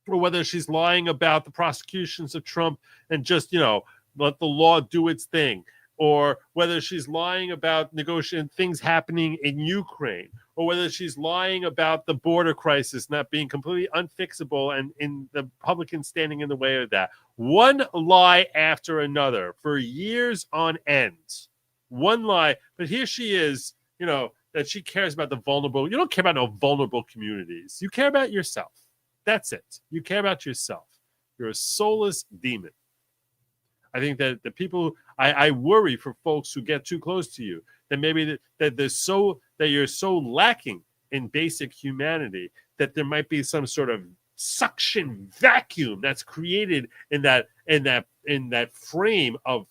or whether she's lying about the prosecutions of Trump and just let the law do its thing, or whether she's lying about negotiating things happening in Ukraine, or whether she's lying about the border crisis not being completely unfixable and in the Republicans standing in the way of that. One lie after another for years on end. One lie, but here she is, that she cares about the vulnerable. You don't care about no vulnerable communities. You care about yourself. That's it. You care about yourself. You're a soulless demon. I think that the people, I worry for folks who get too close to you, that maybe that you're so lacking in basic humanity that there might be some sort of suction vacuum that's created in that frame of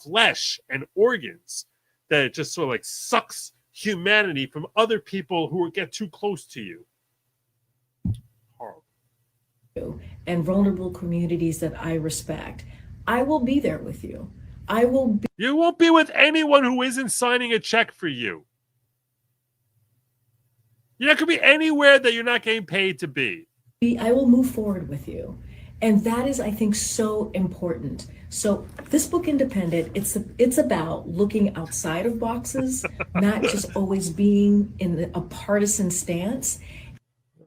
flesh and organs, that it just sort of like sucks humanity from other people who get too close to you. Horrible. And vulnerable communities that I respect. I will be there with you. I will be. You won't be with anyone who isn't signing a check for you. You're not going to be anywhere that you're not getting paid to be. I will move forward with you. And that is, I think, so important. So this book, Independent, it's about looking outside of boxes, not just always being in a partisan stance.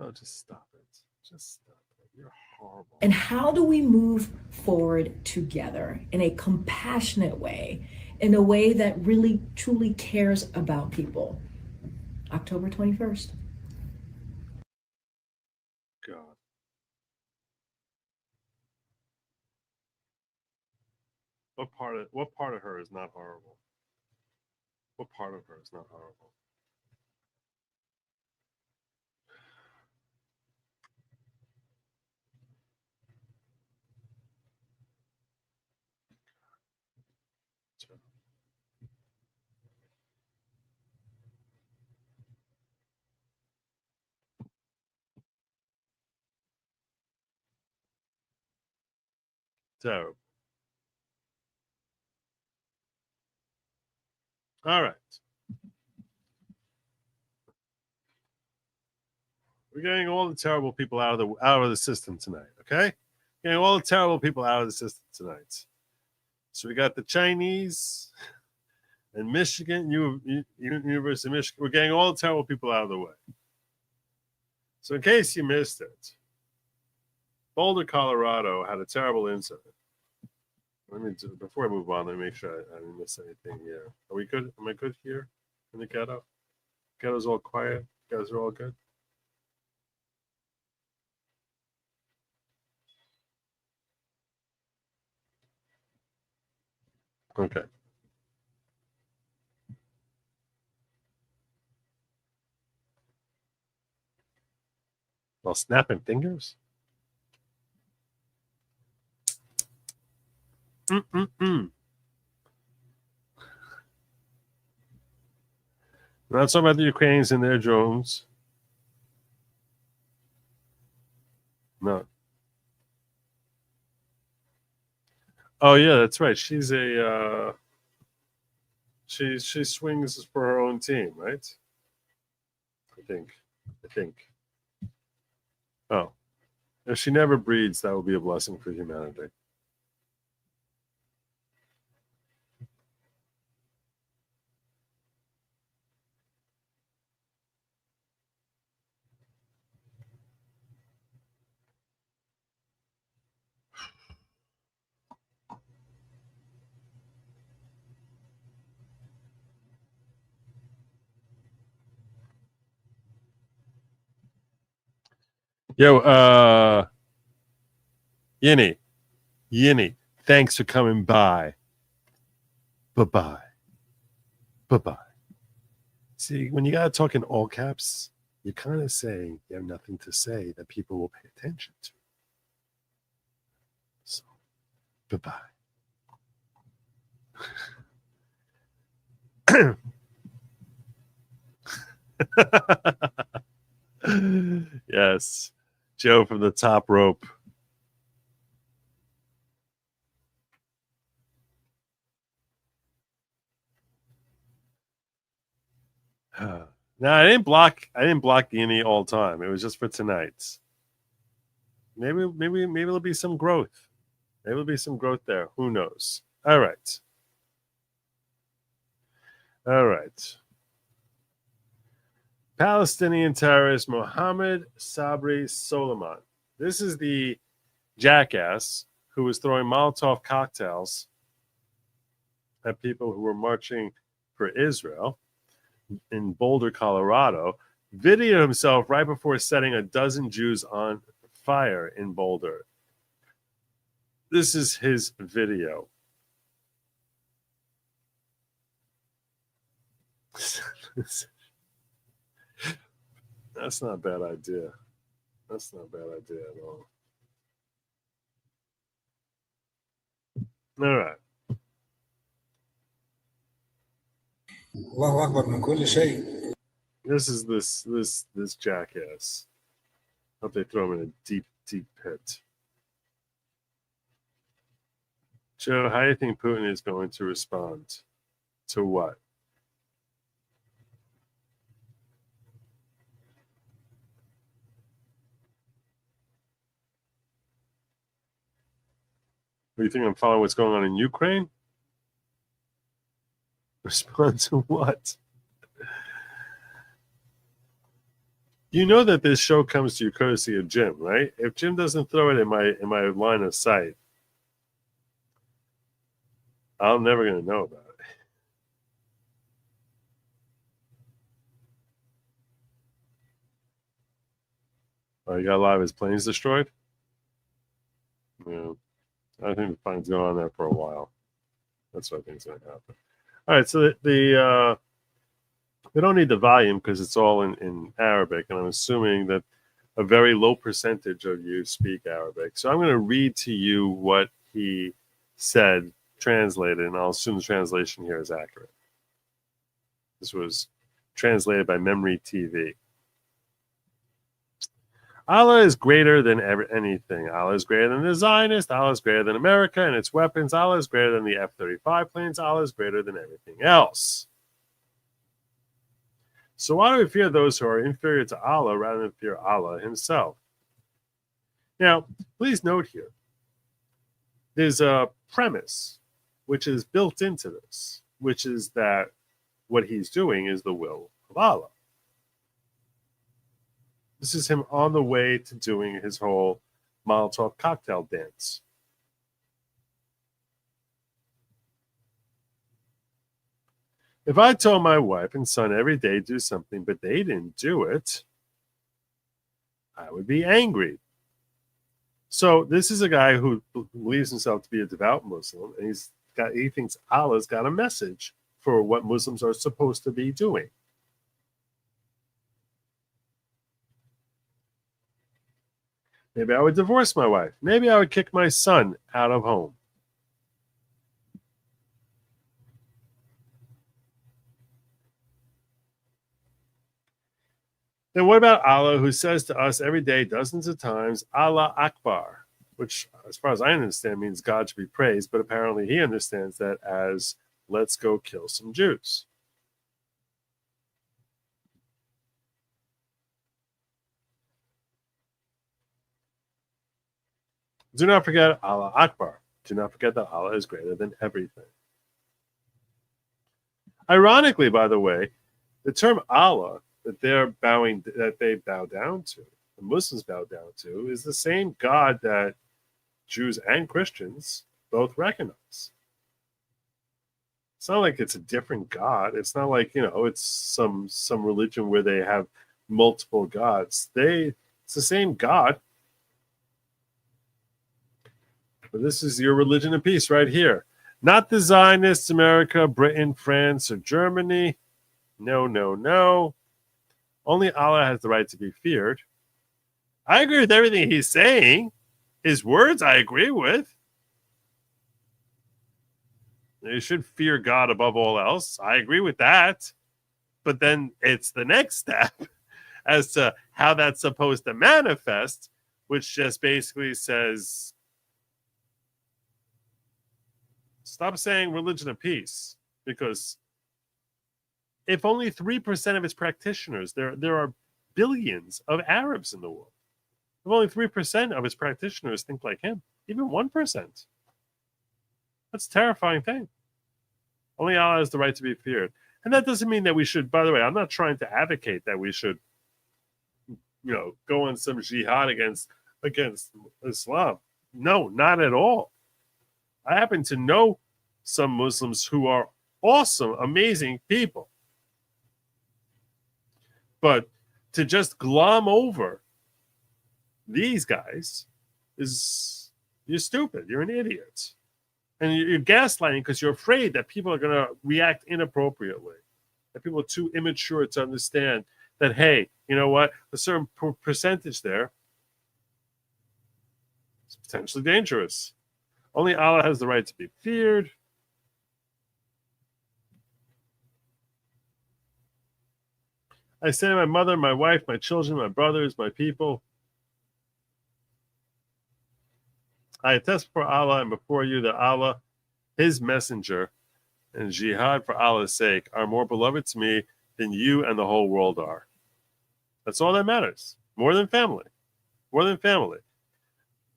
Oh, just stop it. Just stop it. You're horrible. And how do we move forward together in a compassionate way, in a way that really, truly cares about people? October 21st. God. What part of her is not horrible? What part of her is not horrible? Terrible. All right. We're getting all the terrible people out of the system tonight, okay? Getting all the terrible people out of the system tonight. So we got the Chinese and Michigan, University of Michigan. We're getting all the terrible people out of the way. So in case you missed it, Boulder, Colorado had a terrible incident. Before I move on, let me make sure I didn't miss anything here. Are we good? Am I good here in the ghetto? Ghetto's all quiet. You guys are all good. Okay. Well, snapping fingers. We're not talking about the Ukrainians and their drones. No. Oh yeah, that's right. She's a she swings for her own team, right? I think. Oh, if she never breeds, that would be a blessing for humanity. Yo, Yinny, thanks for coming by. Bye-bye. See, when you gotta talk in all caps, you're kind of saying you have nothing to say that people will pay attention to. So Yes, Joe from the top rope. No, I didn't block Guinea all time. It was just for tonight. Maybe there'll be some growth. Maybe there'll be some growth there. Who knows? All right. Palestinian terrorist Mohammed Sabri Soliman. This is the jackass who was throwing Molotov cocktails at people who were marching for Israel in Boulder, Colorado, videoed himself right before setting a dozen Jews on fire in Boulder. This is his video. That's not a bad idea. That's not a bad idea at all. All right. الله أكبر من كل شيء. This is this jackass. Hope they throw him in a deep pit. Joe, how do you think Putin is going to respond to what? Do you think I'm following what's going on in Ukraine? Respond to what? You know that this show comes to you courtesy of Jim, right? If Jim doesn't throw it in my line of sight, I'm never going to know about it. Oh, you got a lot of his planes destroyed? Yeah. I think the fine's going on there for a while. That's what I think is going to happen. All right, so we don't need the volume because it's all in Arabic, and I'm assuming that a very low percentage of you speak Arabic. So I'm going to read to you what he said, translated, and I'll assume the translation here is accurate. This was translated by Memory TV. Allah is greater than anything. Allah is greater than the Zionists. Allah is greater than America and its weapons. Allah is greater than the F-35 planes. Allah is greater than everything else. So why do we fear those who are inferior to Allah rather than fear Allah himself? Now, please note here, there's a premise which is built into this, which is that what he's doing is the will of Allah. This is him on the way to doing his whole Molotov cocktail dance. If I told my wife and son every day do something, but they didn't do it, I would be angry. So this is a guy who believes himself to be a devout Muslim, and he thinks Allah's got a message for what Muslims are supposed to be doing. Maybe I would divorce my wife. Maybe I would kick my son out of home. Then what about Allah, who says to us every day, dozens of times, Allah Akbar, which, as far as I understand, means God should be praised, but apparently he understands that as let's go kill some Jews. Do not forget Allah Akbar. Do not forget that Allah is greater than everything. Ironically, by the way, the term Allah that they bow down to, the Muslims bow down to, is the same God that Jews and Christians both recognize. It's not like it's a different God. It's not like, it's some religion where they have multiple gods. It's the same God. But this is your religion of peace right here. Not the Zionists, America, Britain, France, or Germany. No, no, no. Only Allah has the right to be feared. I agree with everything he's saying. His words I agree with. You should fear God above all else. I agree with that. But then it's the next step as to how that's supposed to manifest, which just basically says, stop saying religion of peace, because if only 3% of its practitioners, there are billions of Arabs in the world. If only 3% of its practitioners think like him, even 1%. That's a terrifying thing. Only Allah has the right to be feared. And that doesn't mean that we should, by the way, I'm not trying to advocate that we should, go on some jihad against Islam. No, not at all. I happen to know some Muslims who are awesome, amazing people. But to just glom over these guys you're stupid. You're an idiot. And you're gaslighting because you're afraid that people are going to react inappropriately, that people are too immature to understand that, hey, you know what? A certain percentage there is potentially dangerous. Only Allah has the right to be feared. I say to my mother, my wife, my children, my brothers, my people, I attest before Allah and before you that Allah, His messenger, and jihad for Allah's sake are more beloved to me than you and the whole world are. That's all that matters. More than family. More than family.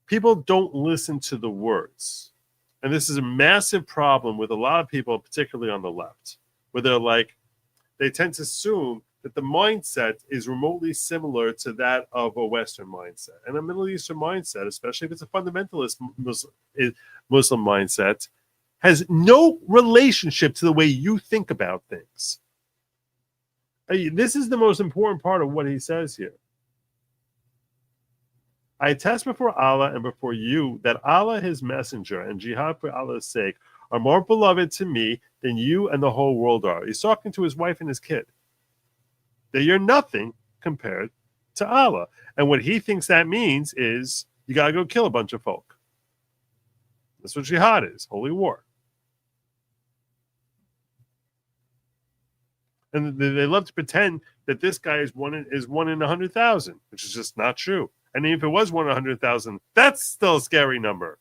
People don't listen to the words. And this is a massive problem with a lot of people, particularly on the left, where they tend to assume that the mindset is remotely similar to that of a Western mindset. And a Middle Eastern mindset, especially if it's a fundamentalist Muslim mindset, has no relationship to the way you think about things. This is the most important part of what he says here. I attest before Allah and before you that Allah, His messenger, and jihad for Allah's sake are more beloved to me than you and the whole world are. He's talking to his wife and his kid. That you're nothing compared to Allah. And what he thinks that means is you got to go kill a bunch of folk. That's what jihad is, holy war. And they love to pretend that this guy is one in 100,000, which is just not true. And if it was 1 in 100,000, that's still a scary number.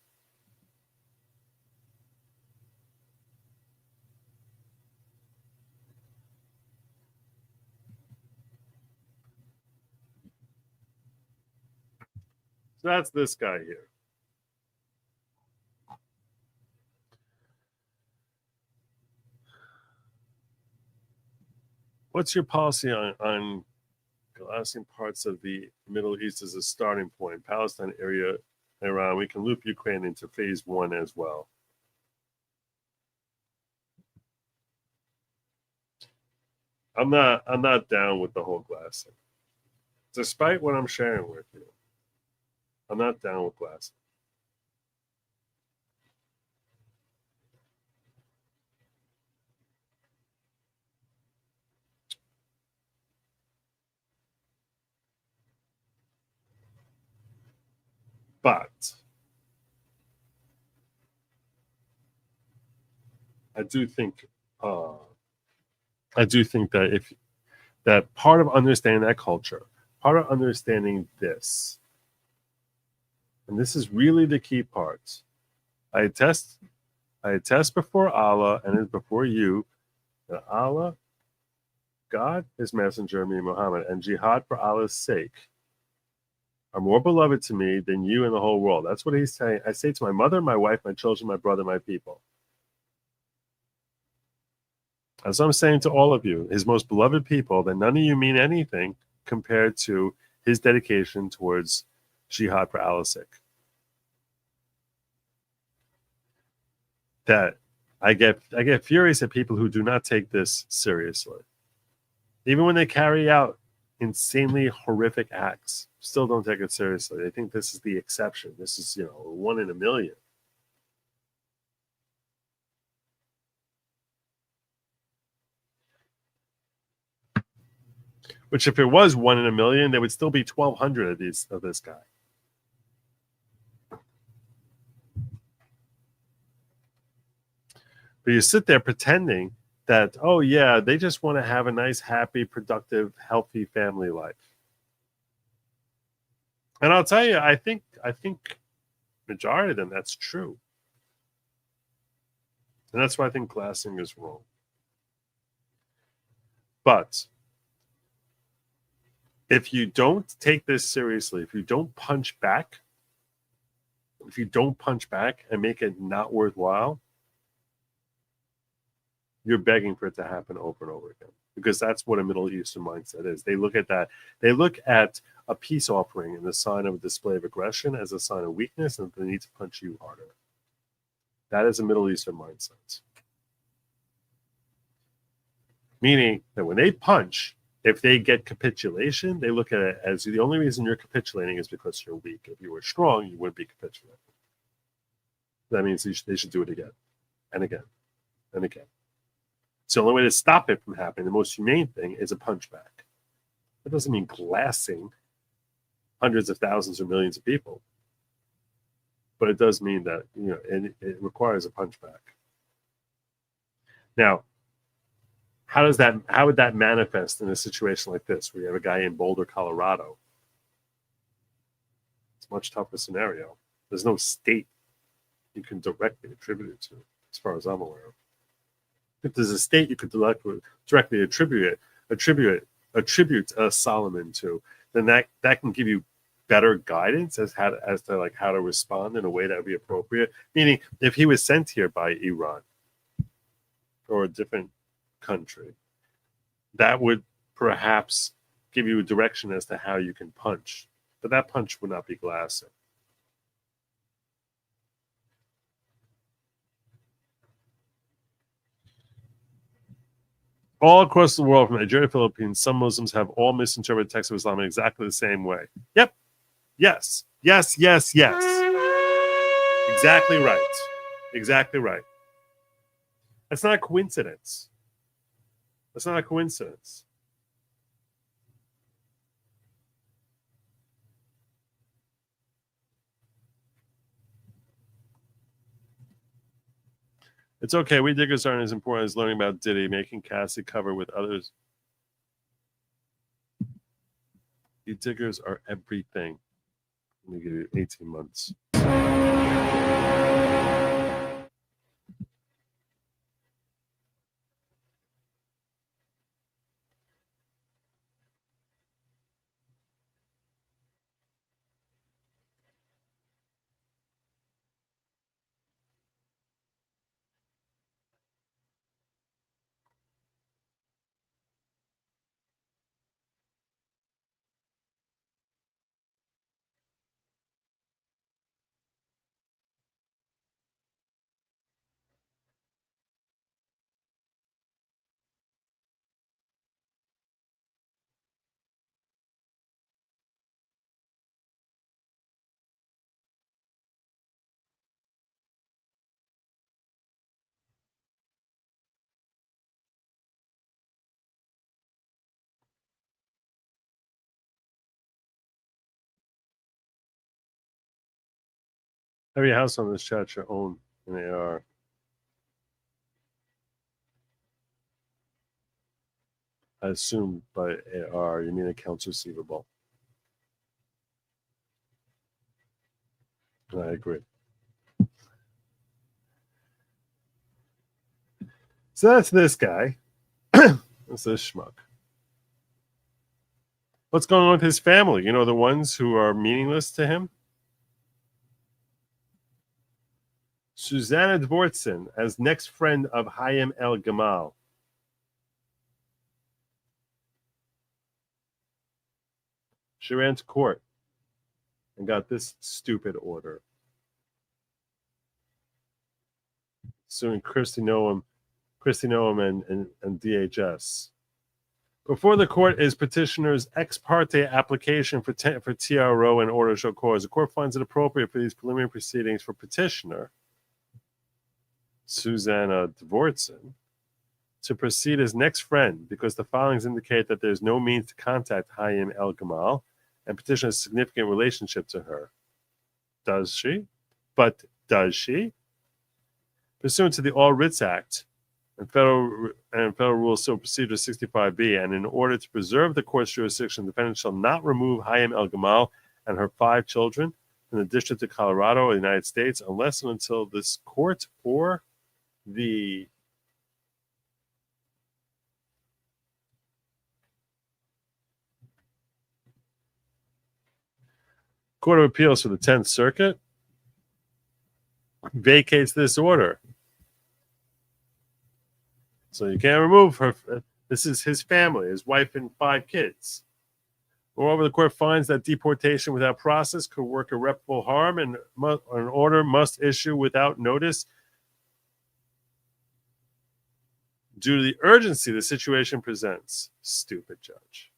So that's this guy here. What's your policy on glassing parts of the Middle East as a starting point? Palestine area, Iran. We can loop Ukraine into phase 1 as well. I'm not down with the whole glassing. Despite what I'm sharing with you, I'm not down with glassing. But I do think that part of understanding that culture, part of understanding this, and this is really the key part. I attest before Allah and before you that Allah, God, His messenger, me, Muhammad, and jihad for Allah's sake are more beloved to me than you and the whole world. That's what he's saying. I say to my mother, my wife, my children, my brother, my people. As I'm saying to all of you, his most beloved people, that none of you mean anything compared to his dedication towards jihad for Allah's sake. That I get furious at people who do not take this seriously. Even when they carry out insanely horrific acts, still don't take it seriously. They think this is the exception. This is, 1 in a million. Which, if it was 1 in a million, there would still be 1,200 of this guy. But you sit there pretending that, oh yeah, they just want to have a nice, happy, productive, healthy family life. And I'll tell you, I think majority of them, that's true. And that's why I think glassing is wrong. But if you don't take this seriously, if you don't punch back and make it not worthwhile, you're begging for it to happen over and over again. Because that's what a Middle Eastern mindset is. They look at that. They look at a peace offering and the sign of a display of aggression as a sign of weakness, and they need to punch you harder. That is a Middle Eastern mindset. Meaning that when they punch, if they get capitulation, they look at it as the only reason you're capitulating is because you're weak. If you were strong, you wouldn't be capitulating. That means they should do it again and again and again. So the only way to stop it from happening, the most humane thing, is a punch back. That doesn't mean glassing hundreds of thousands or millions of people, but it does mean that it requires a punch back. Now, how would that manifest in a situation like this, where you have a guy in Boulder, Colorado? It's a much tougher scenario. There's no state you can directly attribute it to, as far as I'm aware of. If there's a state you could directly attribute Solomon to, then that can give you better guidance as to like how to respond in a way that would be appropriate. Meaning, if he was sent here by Iran or a different country, that would perhaps give you a direction as to how you can punch. But that punch would not be glassing. All across the world, from Nigeria to Philippines, some Muslims have all misinterpreted texts of Islam in exactly the same way. Yep. Yes. Yes, yes, yes. Exactly right. Exactly right. That's not a coincidence. That's not a coincidence. It's okay. We diggers aren't as important as learning about Diddy, making Cassie cover with others. You diggers are everything. Let me give you 18 months. Every house on this chat should own an AR. I assume by AR you mean accounts receivable. I agree. So that's this guy. That's this schmuck. What's going on with his family? You know, the ones who are meaningless to him? Susanna Dvortson as next friend of Hayam El Gamal. She ran to court and got this stupid order. Suing Kristi Noem and DHS. Before the court is petitioner's ex parte application for TRO and order to show cause. The court finds it appropriate for these preliminary proceedings for petitioner Susanna Dvortson to proceed as next friend because the filings indicate that there's no means to contact Hayam El Gamal and petitioner has a significant relationship to her. Does she? But does she? Pursuant to the All Writs Act and Federal Rule Civil Procedure 65B, and in order to preserve the court's jurisdiction, the defendant shall not remove Hayam El Gamal and her 5 children from the District of Colorado or the United States unless and until this court or the Court of Appeals for the 10th Circuit vacates this order. So you can't remove her. This is his family, his wife and 5 kids. Moreover, the court finds that deportation without process could work irreparable harm, and an order must issue without notice due to the urgency the situation presents. Stupid judge.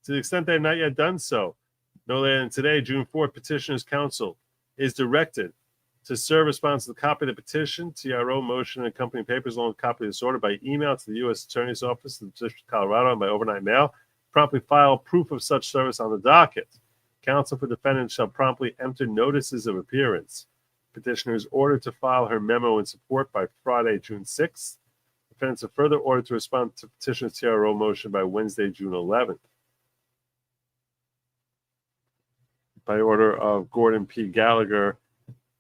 To the extent they have not yet done so, no later than today, June 4th, Petitioner's Counsel is directed to serve response to the copy of the petition, TRO, motion, and accompanying papers along with a copy of this order by email to the U.S. Attorney's Office of the District of Colorado and by overnight mail. Promptly file proof of such service on the docket. Counsel for defendant shall promptly enter notices of appearance. Petitioner is ordered to file her memo in support by Friday, June 6th. Defendants are further ordered to respond to petitioner's TRO motion by Wednesday, June 11th. By order of Gordon P. Gallagher,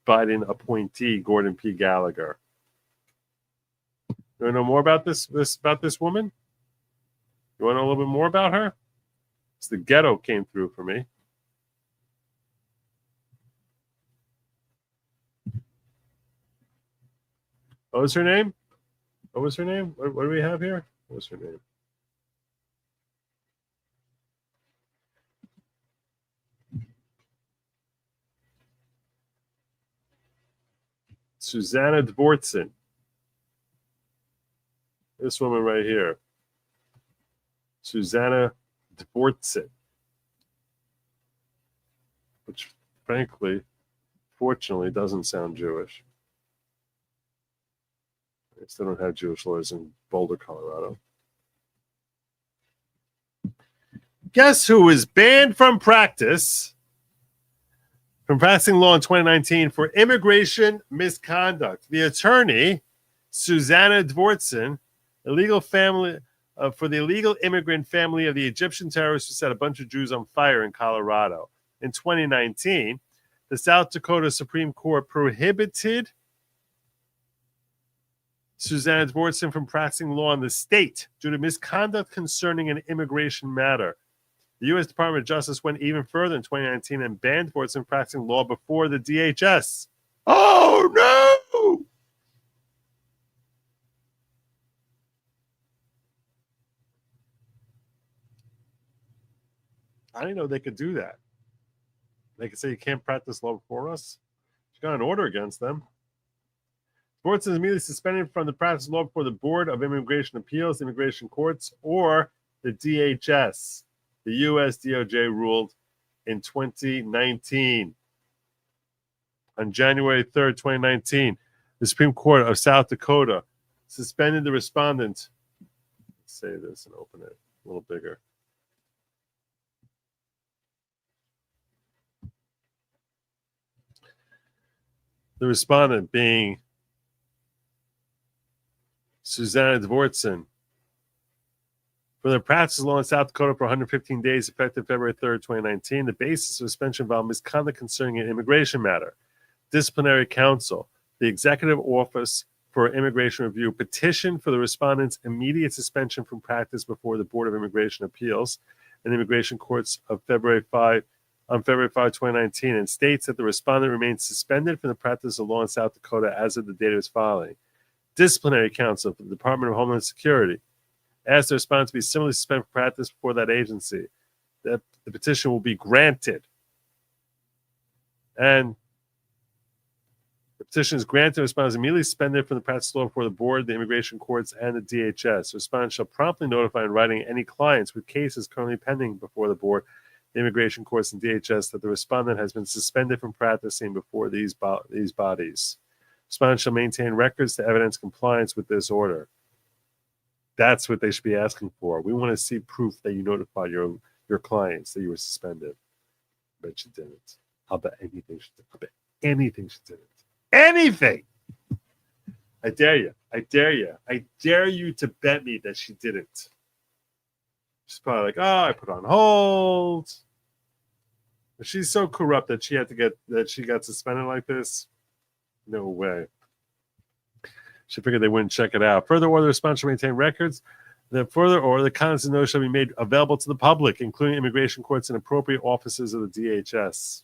Biden appointee Gordon P. Gallagher. You want to know more about this woman? You want to know a little bit more about her? It's the ghetto came through for me. What was her name? What was her name? What do we have here? What was her name? Susanna Dvortson. This woman right here. Susanna Dvortson. Which, frankly, fortunately, doesn't sound Jewish. They still don't have Jewish lawyers in Boulder, Colorado. Guess who was banned from practicing law in 2019 for immigration misconduct? The attorney, Susanna Dvortson, for the illegal immigrant family of the Egyptian terrorists who set a bunch of Jews on fire in Colorado. In 2019, the South Dakota Supreme Court prohibited Susanna Dvortson from practicing law in the state due to misconduct concerning an immigration matter. The U.S. Department of Justice went even further in 2019 and banned Dvortson from practicing law before the DHS. Oh, no! I didn't know they could do that. They could say you can't practice law before us. She got an order against them. Dvortson is immediately suspended from the practice of law before the Board of Immigration Appeals, Immigration Courts, or the DHS. The U.S. DOJ ruled in 2019. On January 3rd, 2019, the Supreme Court of South Dakota suspended the respondent. Let's say this and open it a little bigger. The respondent being Susanna Dvortson for their practice of law in South Dakota for 115 days, effective February 3rd, 2019. The basis of suspension involved misconduct concerning an immigration matter. Disciplinary counsel, the Executive Office for Immigration Review, petitioned for the respondent's immediate suspension from practice before the Board of Immigration Appeals and Immigration Courts of February 5, 2019, and states that the respondent remains suspended from the practice of law in South Dakota as of the date of his filing. Disciplinary counsel for the Department of Homeland Security asked the respondent to be similarly suspended from practice before that agency. That the petition will be granted. And the petition is granted. The respondent is immediately suspended from the practice of law before the board, the immigration courts, and the DHS. The respondent shall promptly notify in writing any clients with cases currently pending before the board, the immigration courts, and DHS that the respondent has been suspended from practicing before these bodies. Respondent shall maintain records to evidence compliance with this order. That's what they should be asking for. We want to see proof that you notified your clients that you were suspended. I bet you didn't. I'll bet anything she did. I'll bet anything she didn't. Anything! I dare you. I dare you. I dare you to bet me that she didn't. She's probably like, oh, I put on hold. But she's so corrupt that she got suspended like this. No way. She figured they wouldn't check it out. Further order, the response shall maintain records. Then further order, the contents of the notice shall be made available to the public, including immigration courts and appropriate offices of the DHS.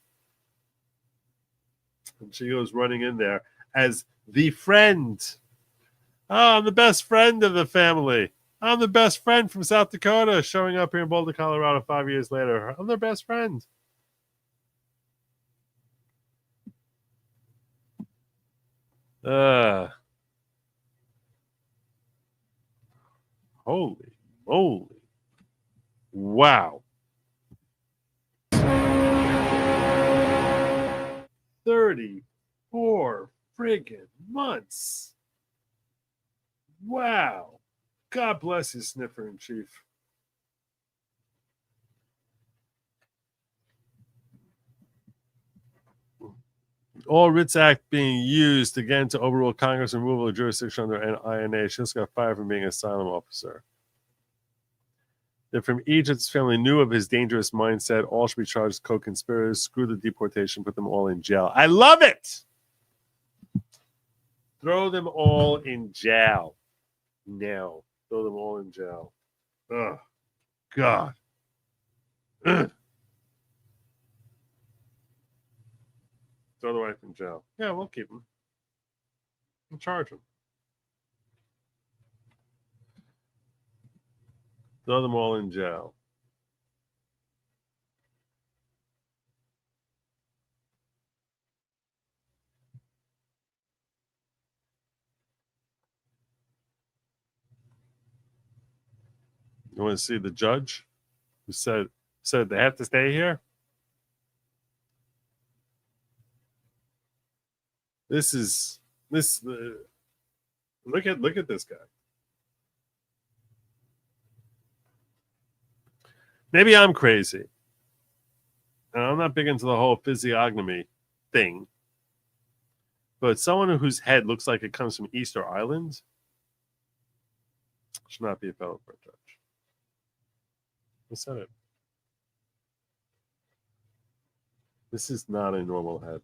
And she goes running in there as the friend. Oh, I'm the best friend of the family. I'm the best friend from South Dakota, showing up here in Boulder, Colorado 5 years later. I'm their best friend. Holy moly. Wow. 34 friggin' months. Wow. God bless you, Sniffer in Chief. All writs act being used again to overrule Congress and removal of jurisdiction under an INA. She just got fired from being an asylum officer. If from Egypt's family knew of his dangerous mindset, all should be charged as co-conspirators. Screw the deportation, put them all in jail. I love it. Throw them all in jail. Now. Throw them all in jail. Oh, God. Ugh. Throw the wife in jail. Yeah, we'll keep him. We'll charge him. Throw them all in jail. You want to see the judge who said they have to stay here? Look at this guy. Maybe I'm crazy. And I'm not big into the whole physiognomy thing. But someone whose head looks like it comes from Easter Island should not be a federal court judge. I said it. This is not a normal head.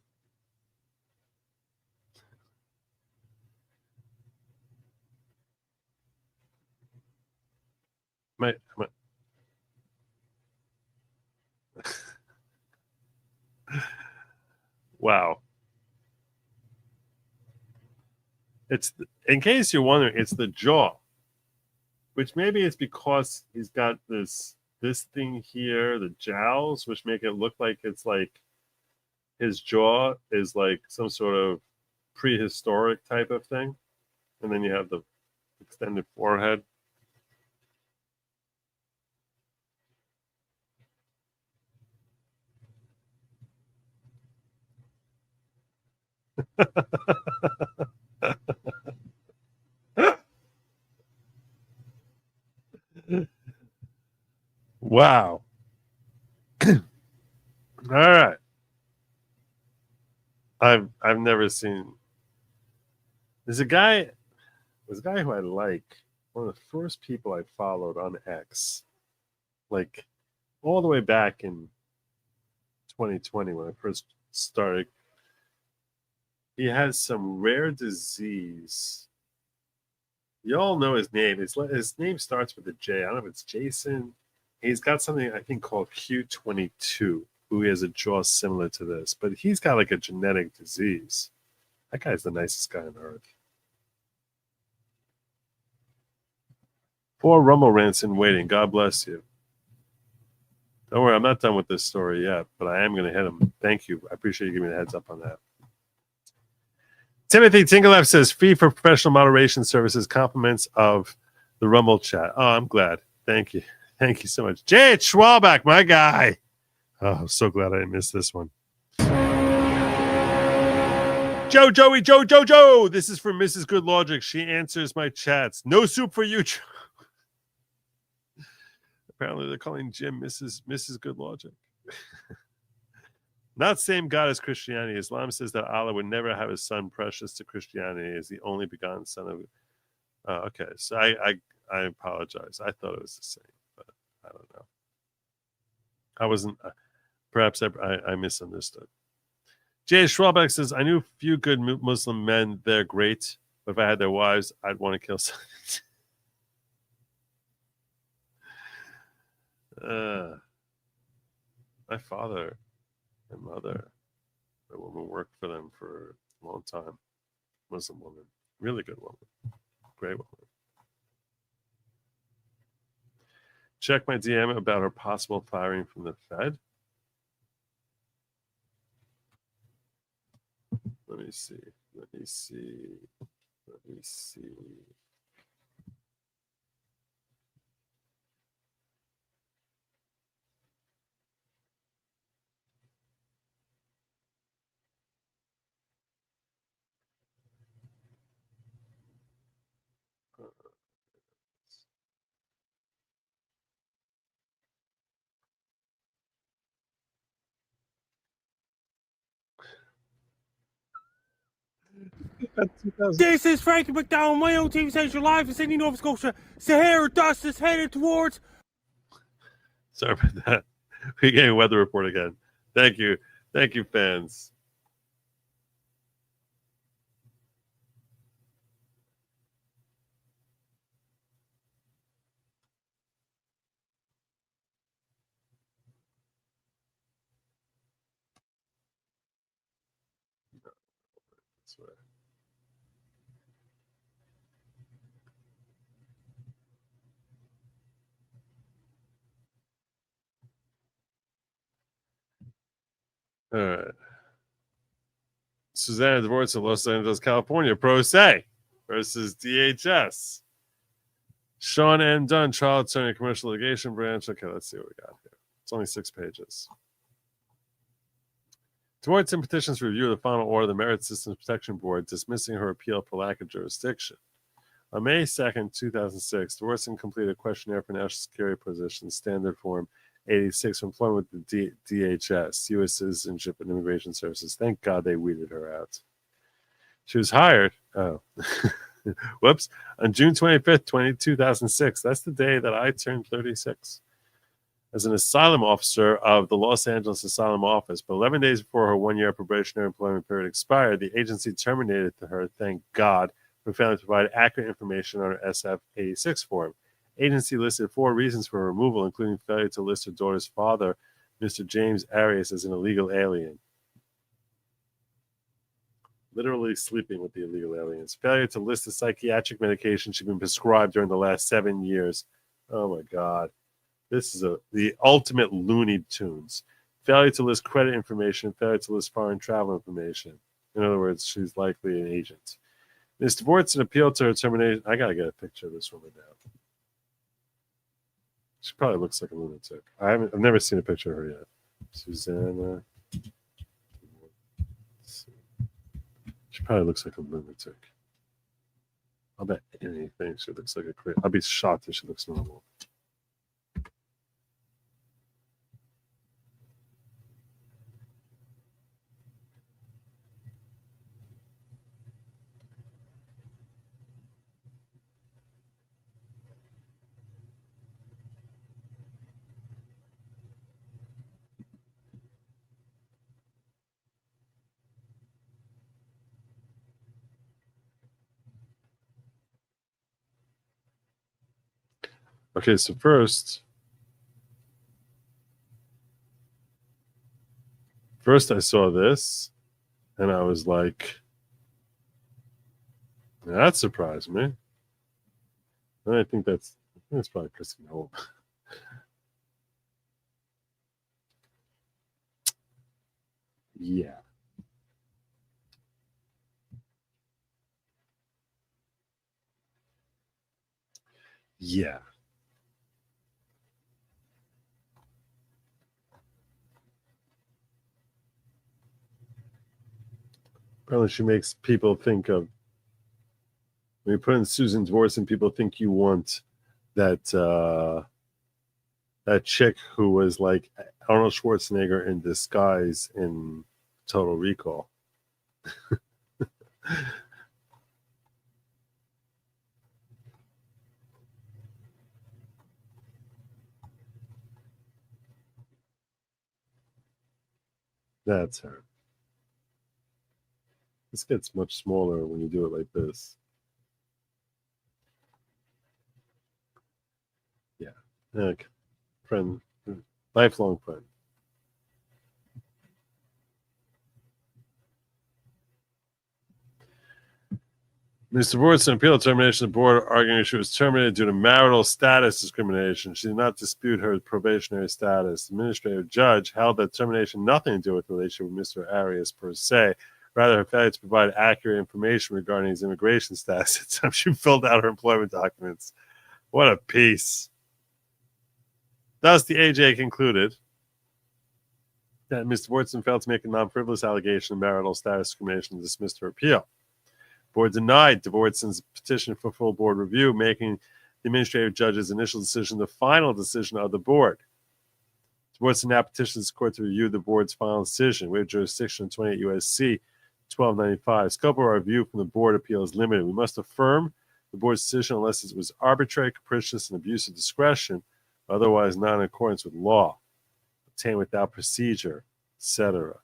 Wow. In case you're wondering, it's the jaw, which maybe it's because he's got this thing here, the jowls, which make it look like it's like his jaw is like some sort of prehistoric type of thing. And then you have the extended forehead. Wow. All right. I've never seen. There's a guy who I like. One of the first people I followed on X, like all the way back in 2020 when I first started. He has some rare disease. You all know his name. His name starts with a J. I don't know if it's Jason. He's got something I think called Q22, who has a jaw similar to this, but he's got like a genetic disease. That guy's the nicest guy on earth. Poor Rummel Rants in waiting. God bless you. Don't worry, I'm not done with this story yet, but I am going to hit him. Thank you. I appreciate you giving me the heads up on that. Timothy Tingleff says, fee for professional moderation services, compliments of the Rumble chat. Oh, I'm glad. Thank you. Thank you so much. Jay Schwalbach, my guy. Oh, I'm so glad I didn't miss this one. Joe. This is from Mrs. Good Lawgic. She answers my chats. No soup for you, Joe. Apparently they're calling Jim Mrs. Good Lawgic. Not same God as Christianity. Islam says that Allah would never have his son precious to Christianity as the only begotten son of. Okay, so I apologize. I thought it was the same, but I don't know. I wasn't. Perhaps I misunderstood. Jay Schwalbeck says, I knew a few good Muslim men. They're great, but if I had their wives, I'd want to kill some. My father and mother, a woman, worked for them for a long time. Muslim woman, really good woman, great woman. Check my DM about her possible firing from the Fed. Let me see. This is Frankie McDowell, my own TV station, live in Sydney, Nova Scotia. Sahara dust is headed towards. Sorry about that. We're getting a weather report again. Thank you, fans. All right. Susanna Divorce of Los Angeles, California, pro se versus DHS. Sean M. Dunn, trial attorney, commercial litigation branch. Okay, let's see what we got here. It's only 6 pages. Divorce and petitions for review of the final order of the Merit Systems Protection Board dismissing her appeal for lack of jurisdiction. On May 2nd, 2006, Dworson completed a questionnaire for national security position, standard form 86, for employment with the DHS, U.S. Citizenship and Immigration Services. Thank God they weeded her out. She was hired. Oh, whoops. On June 25th, 2006. That's the day that I turned 36. As an asylum officer of the Los Angeles Asylum Office, but 11 days before her one-year probationary employment period expired, the agency terminated her, thank God, for failing to provide accurate information on her SF-86 form. Agency listed 4 reasons for removal, including failure to list her daughter's father, Mr. James Arias, as an illegal alien. Literally sleeping with the illegal aliens. Failure to list the psychiatric medication she'd been prescribed during the last 7 years. Oh my God. This is the ultimate Looney Tunes. Failure to list credit information, failure to list foreign travel information. In other words, she's likely an agent. Ms. Dvortson appealed to her termination. I got to get a picture of this woman now. She probably looks like a lunatic. I've never seen a picture of her yet. Susanna. She probably looks like a lunatic. I'll bet anything she looks like a crazy. I'll be shocked if she looks normal. Okay, so first I saw this, and I was like, that surprised me. And I think that's probably Christine Hope. Yeah. Yeah. Apparently she makes people think of, when you put in Susan Dvorson, people think you want that that chick who was like Arnold Schwarzenegger in disguise in Total Recall. That's her. This gets much smaller when you do it like this. Yeah. Okay. Friend, lifelong friend. Mr. Wardson appealed termination of the board, arguing she was terminated due to marital status discrimination. She did not dispute her probationary status. The administrative judge held that termination nothing to do with the relationship with Mr. Arias per se. Rather, her failure to provide accurate information regarding his immigration status at the time she filled out her employment documents. What a piece. Thus, the AJ concluded that Mr. Wardson failed to make a non-frivolous allegation of marital status discrimination and dismissed her appeal. The board denied Dvorson's petition for full board review, making the administrative judge's initial decision the final decision of the board. Dvorson now petitions the court to review the board's final decision. We have jurisdiction in 28 U.S.C. 1295. Scope of our review from the board appeal is limited. We must affirm the board's decision unless it was arbitrary, capricious, and abuse of discretion, otherwise not in accordance with law, obtained without procedure, etc.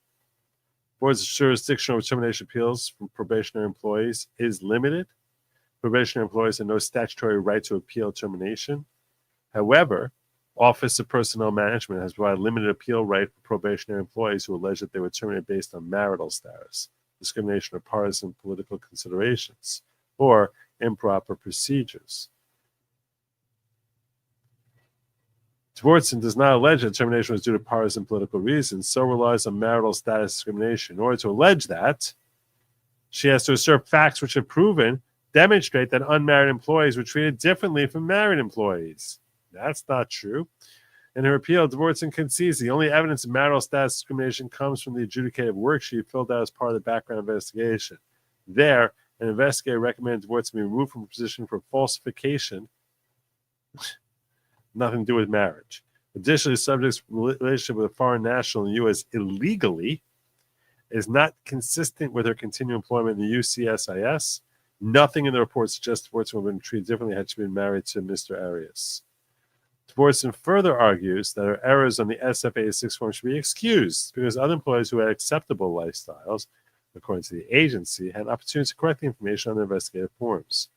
Board's jurisdiction over termination appeals from probationary employees is limited. Probationary employees have no statutory right to appeal termination. However, Office of Personnel Management has provided limited appeal right for probationary employees who allege that they were terminated based on marital status, discrimination, or partisan political considerations, or improper procedures. Dvorson does not allege that termination was due to partisan political reasons, so relies on marital status discrimination. In order to allege that, she has to assert facts which have demonstrate that unmarried employees were treated differently from married employees. That's not true. In her appeal, Dvorson concedes the only evidence of marital status discrimination comes from the adjudicative worksheet filled out as part of the background investigation. There, an investigator recommended Dvorson be removed from a position for falsification. Nothing to do with marriage. Additionally, the subject's relationship with a foreign national in the U.S. illegally is not consistent with her continued employment in the UCSIS. Nothing in the report suggests Dvorson would have been treated differently had she been married to Mr. Arias. Dvorson further argues that her errors on the SF-86 form should be excused because other employees who had acceptable lifestyles, according to the agency, had opportunities to correct the information on their investigative forms.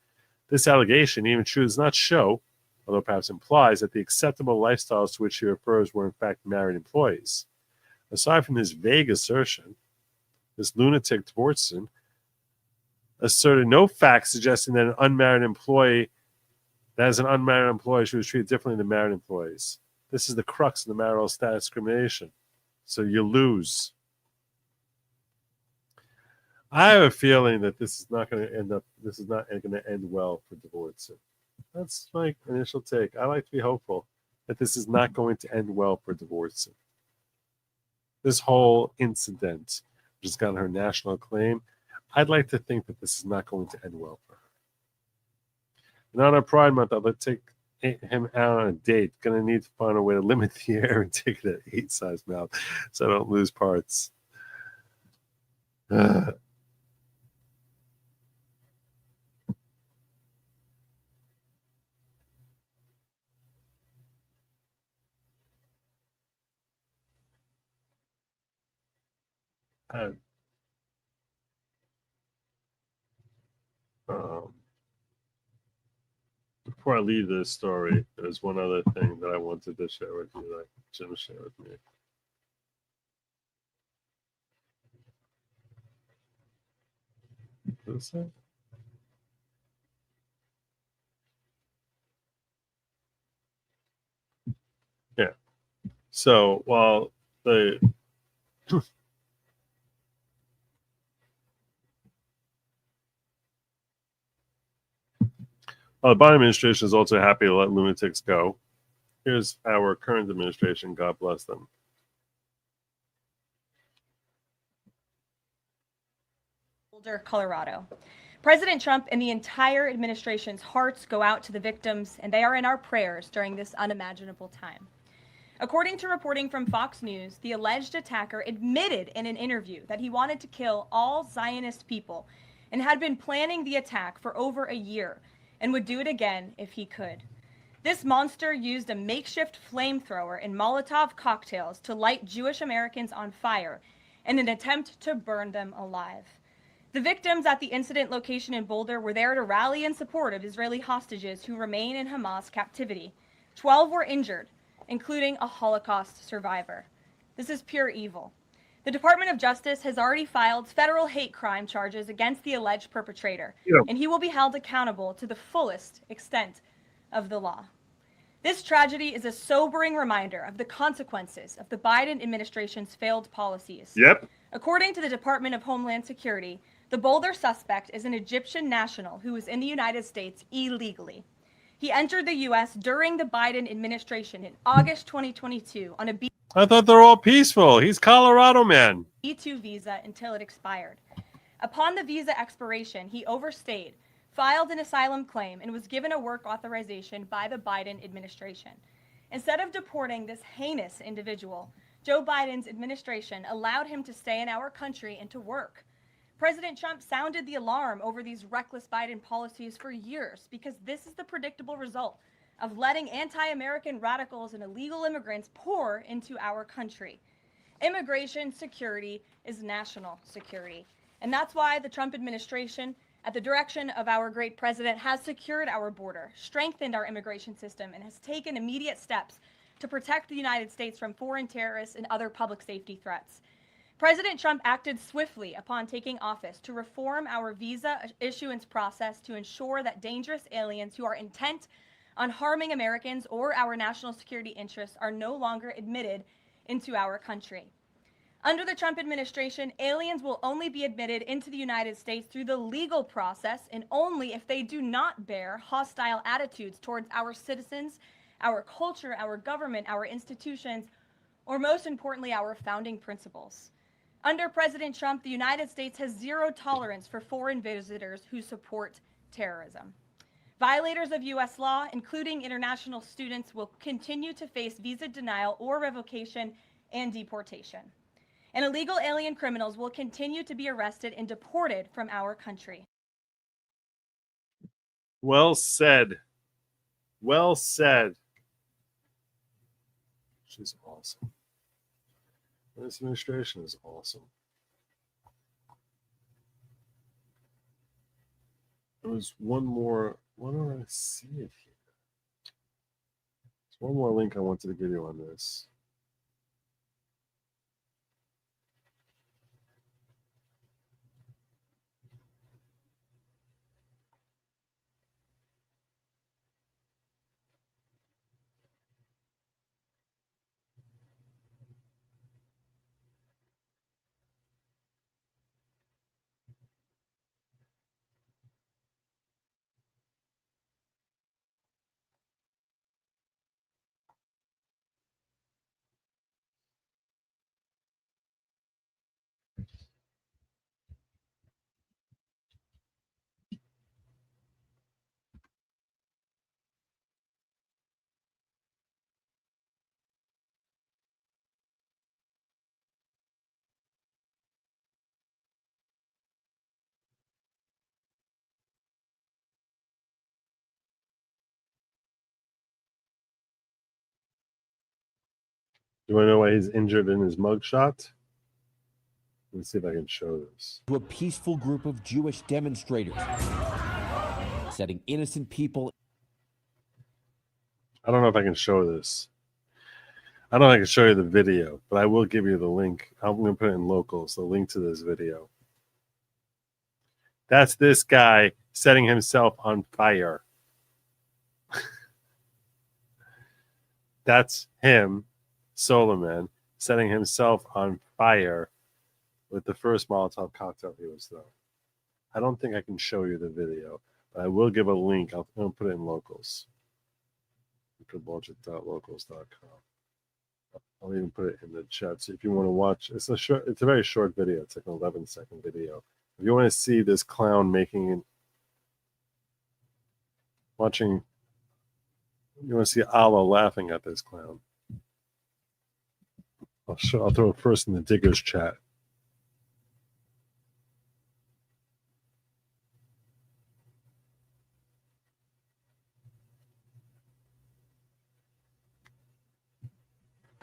This allegation, even true, does not show, although perhaps implies, that the acceptable lifestyles to which she refers were in fact married employees. Aside from this vague assertion, this lunatic Dvorson asserted no facts suggesting that an unmarried employee she was treated differently than married employees. This is the crux of the marital status discrimination. So you lose. I have a feeling that this is not going to end well for Dvorson. That's my initial take. I like to be hopeful that this is not going to end well for Dvorson. This whole incident, which has gotten her national acclaim, I'd like to think that this is not going to end well for her. And on our Pride Month, I'd like to take him out on a date. Going to need to find a way to limit the air and take it at 8-size mouth so I don't lose parts. Before I leave this story, there's one other thing that I wanted to share with you that Jim shared with me. What is that? Yeah. So while the the Biden administration is also happy to let lunatics go. Here's our current administration. God bless them. Boulder, Colorado. President Trump and the entire administration's hearts go out to the victims, and they are in our prayers during this unimaginable time. According to reporting from Fox News, the alleged attacker admitted in an interview that he wanted to kill all Zionist people and had been planning the attack for over a year and would do it again if he could. This monster used a makeshift flamethrower and Molotov cocktails to light Jewish Americans on fire in an attempt to burn them alive. The victims at the incident location in Boulder were there to rally in support of Israeli hostages who remain in Hamas captivity. 12 were injured, including a Holocaust survivor. This is pure evil. The Department of Justice has already filed federal hate crime charges against the alleged perpetrator, and he will be held accountable to the fullest extent of the law. This tragedy is a sobering reminder of the consequences of the Biden administration's failed policies. Yep. According to the Department of Homeland Security, the Boulder suspect is an Egyptian national who is in the United States illegally. He entered the U.S. during the Biden administration in August 2022 on a I thought they're all peaceful. He's Colorado man. B2 visa until it expired. Upon the visa expiration, he overstayed, filed an asylum claim, and was given a work authorization by the Biden administration. Instead of deporting this heinous individual, Joe Biden's administration allowed him to stay in our country and to work. President Trump sounded the alarm over these reckless Biden policies for years because this is the predictable result of letting anti-American radicals and illegal immigrants pour into our country. Immigration security is national security. And that's why the Trump administration, at the direction of our great president, has secured our border, strengthened our immigration system, and has taken immediate steps to protect the United States from foreign terrorists and other public safety threats. President Trump acted swiftly upon taking office to reform our visa issuance process to ensure that dangerous aliens who are intent on harming Americans or our national security interests are no longer admitted into our country. Under the Trump administration, aliens will only be admitted into the United States through the legal process and only if they do not bear hostile attitudes towards our citizens, our culture, our government, our institutions, or most importantly, our founding principles. Under President Trump, the United States has zero tolerance for foreign visitors who support terrorism. Violators of U.S. law, including international students, will continue to face visa denial or revocation and deportation. And illegal alien criminals will continue to be arrested and deported from our country. Well said. Well said. She's awesome. This administration is awesome. There was one more. Why don't I see it here? There's one more link I wanted to give you on this. Do I know why he's injured in his mugshot? Let's see if I can show this. To a peaceful group of Jewish demonstrators, setting innocent people. I don't know if I can show this. I don't know if I can show you the video, but I will give you the link. I'm going to put it in locals, the link to this video. That's this guy setting himself on fire. That's him, Solomon, setting himself on fire with the first Molotov cocktail he was throwing. I don't think I can show you the video, but I will give a link. I'll put it in locals. Lawgic.locals.com. I'll even put it in the chat. So if you want to watch, it's a very short video. It's like an 11-second video. If you want to see this clown you want to see Allah laughing at this clown. I'll throw it first in the Diggers chat.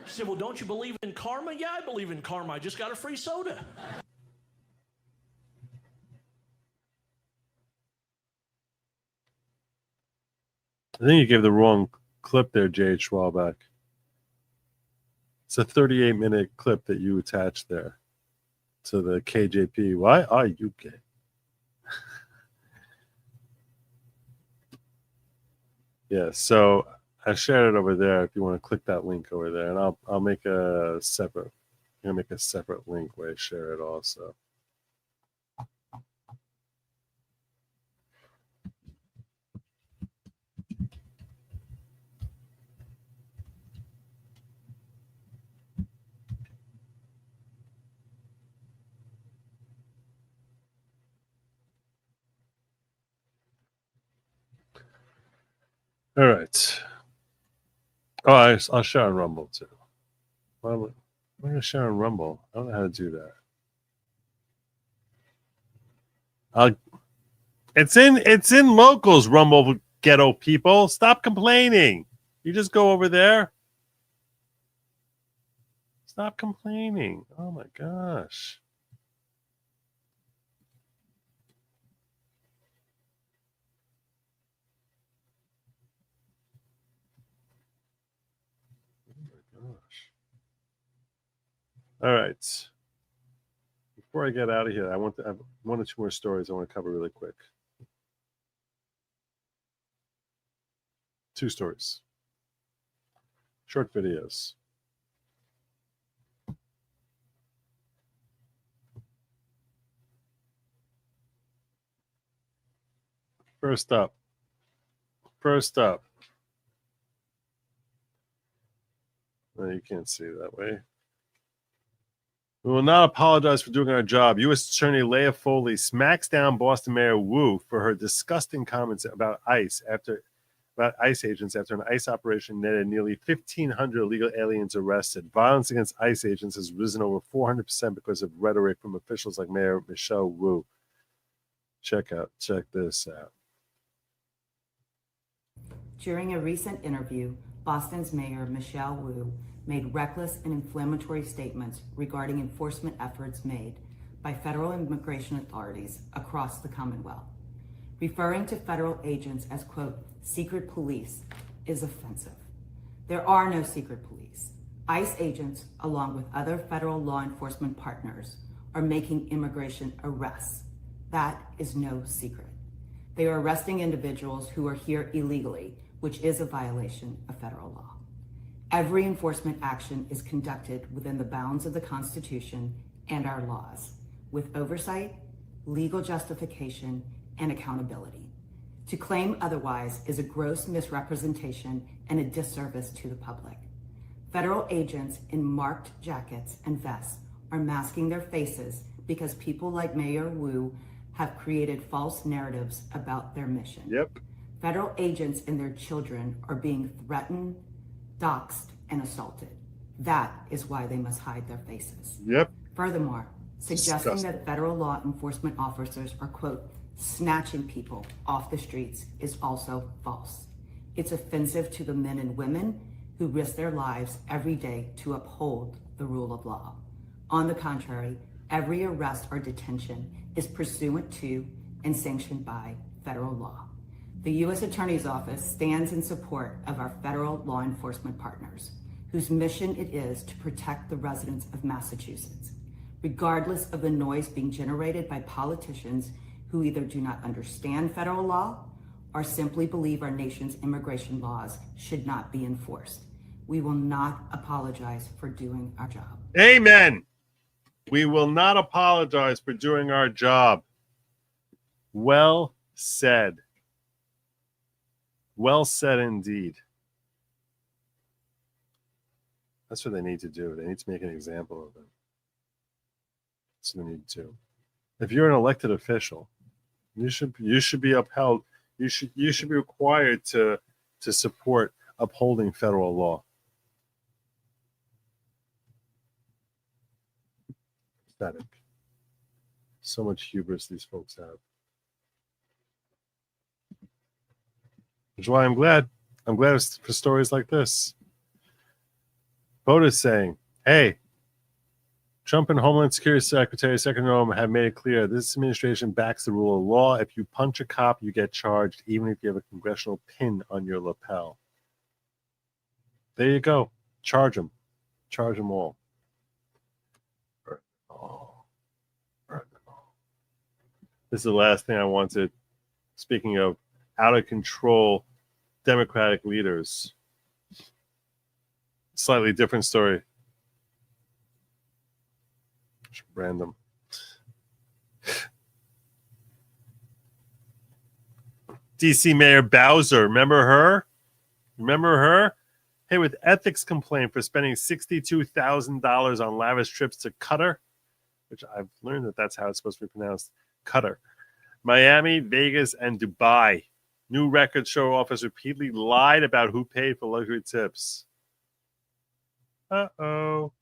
She said, well, don't you believe in karma? Yeah, I believe in karma. I just got a free soda. I think you gave the wrong clip there, J.H. Schwalbach. It's a 38-minute clip that you attached there to the KJP. Why are you gay? Yeah, so I shared it over there if you want to click that link over there, and I'll make a separate. I'm gonna make a separate link where I share it also. All right. Oh, I'll share on Rumble too. Well, I'm gonna share on Rumble. I don't know how to do that. It's in locals, Rumble ghetto people. Stop complaining. You just go over there. Stop complaining. Oh my gosh. All right. Before I get out of here, I have one or two more stories I want to cover really quick. Two stories. Short videos. First up. No, you can't see it that way. We will not apologize for doing our job. U.S. Attorney Leah Foley smacks down Boston Mayor Wu for her disgusting comments about ICE agents after an ICE operation netted nearly 1,500 illegal aliens arrested. Violence against ICE agents has risen over 400% because of rhetoric from officials like Mayor Michelle Wu. Check this out. During a recent interview, Boston's Mayor Michelle Wu made reckless and inflammatory statements regarding enforcement efforts made by federal immigration authorities across the Commonwealth. Referring to federal agents as, quote, secret police is offensive. There are no secret police. ICE agents, along with other federal law enforcement partners, are making immigration arrests. That is no secret. They are arresting individuals who are here illegally, which is a violation of federal law. Every enforcement action is conducted within the bounds of the Constitution and our laws, with oversight, legal justification, and accountability. To claim otherwise is a gross misrepresentation and a disservice to the public. Federal agents in marked jackets and vests are masking their faces because people like Mayor Wu have created false narratives about their mission. Yep. Federal agents and their children are being threatened, doxxed, and assaulted. That is why they must hide their faces. Yep. Furthermore, suggesting that federal law enforcement officers are, quote, snatching people off the streets is also false. It's offensive to the men and women who risk their lives every day to uphold the rule of law. On the contrary, every arrest or detention is pursuant to and sanctioned by federal law. The U.S. Attorney's Office stands in support of our federal law enforcement partners, whose mission it is to protect the residents of Massachusetts, regardless of the noise being generated by politicians who either do not understand federal law or simply believe our nation's immigration laws should not be enforced. We will not apologize for doing our job. Amen. We will not apologize for doing our job. Well said. Well said indeed. That's what they need to do. They need to make an example of them. That's what they need to do. If you're an elected official, you should be upheld. You should be required to support upholding federal law. pathetic. So much hubris these folks have. Which is why I'm glad. I'm glad for stories like this. Vote is saying, hey, Trump and Homeland Security Secretary Rome have made it clear this administration backs the rule of law. If you punch a cop, you get charged, even if you have a congressional pin on your lapel. There you go. Charge them. Charge them all. Burn them all. Burn them all. This is the last thing I wanted. Speaking of out of control Democratic leaders. Slightly different story. Random. DC Mayor Bowser, remember her? Hey, with ethics complaint for spending $62,000 on lavish trips to Qatar, which I've learned that that's how it's supposed to be pronounced, Qatar, Miami, Vegas, and Dubai. New records show officers repeatedly lied about who paid for luxury tips. Uh-oh.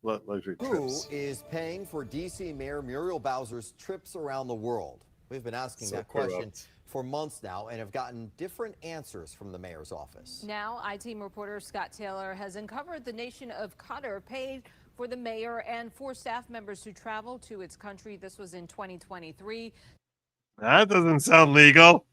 Luxury Who trips. is paying for D.C. Mayor Muriel Bowser's trips around the world? We've been asking that question for months now and have gotten different answers from the mayor's office. Now, I-Team reporter Scott Taylor has uncovered the nation of Qatar paid for the mayor and 4 staff members who traveled to its country. This was in 2023. That doesn't sound legal.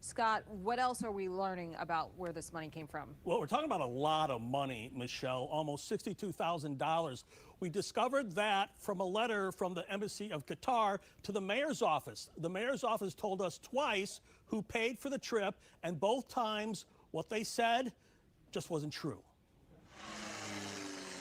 Scott, what else are we learning about where this money came from? Well, we're talking about a lot of money, Michelle, almost $62,000. We discovered that from a letter from the Embassy of Qatar to the mayor's office. The mayor's office told us twice who paid for the trip, and both times what they said just wasn't true.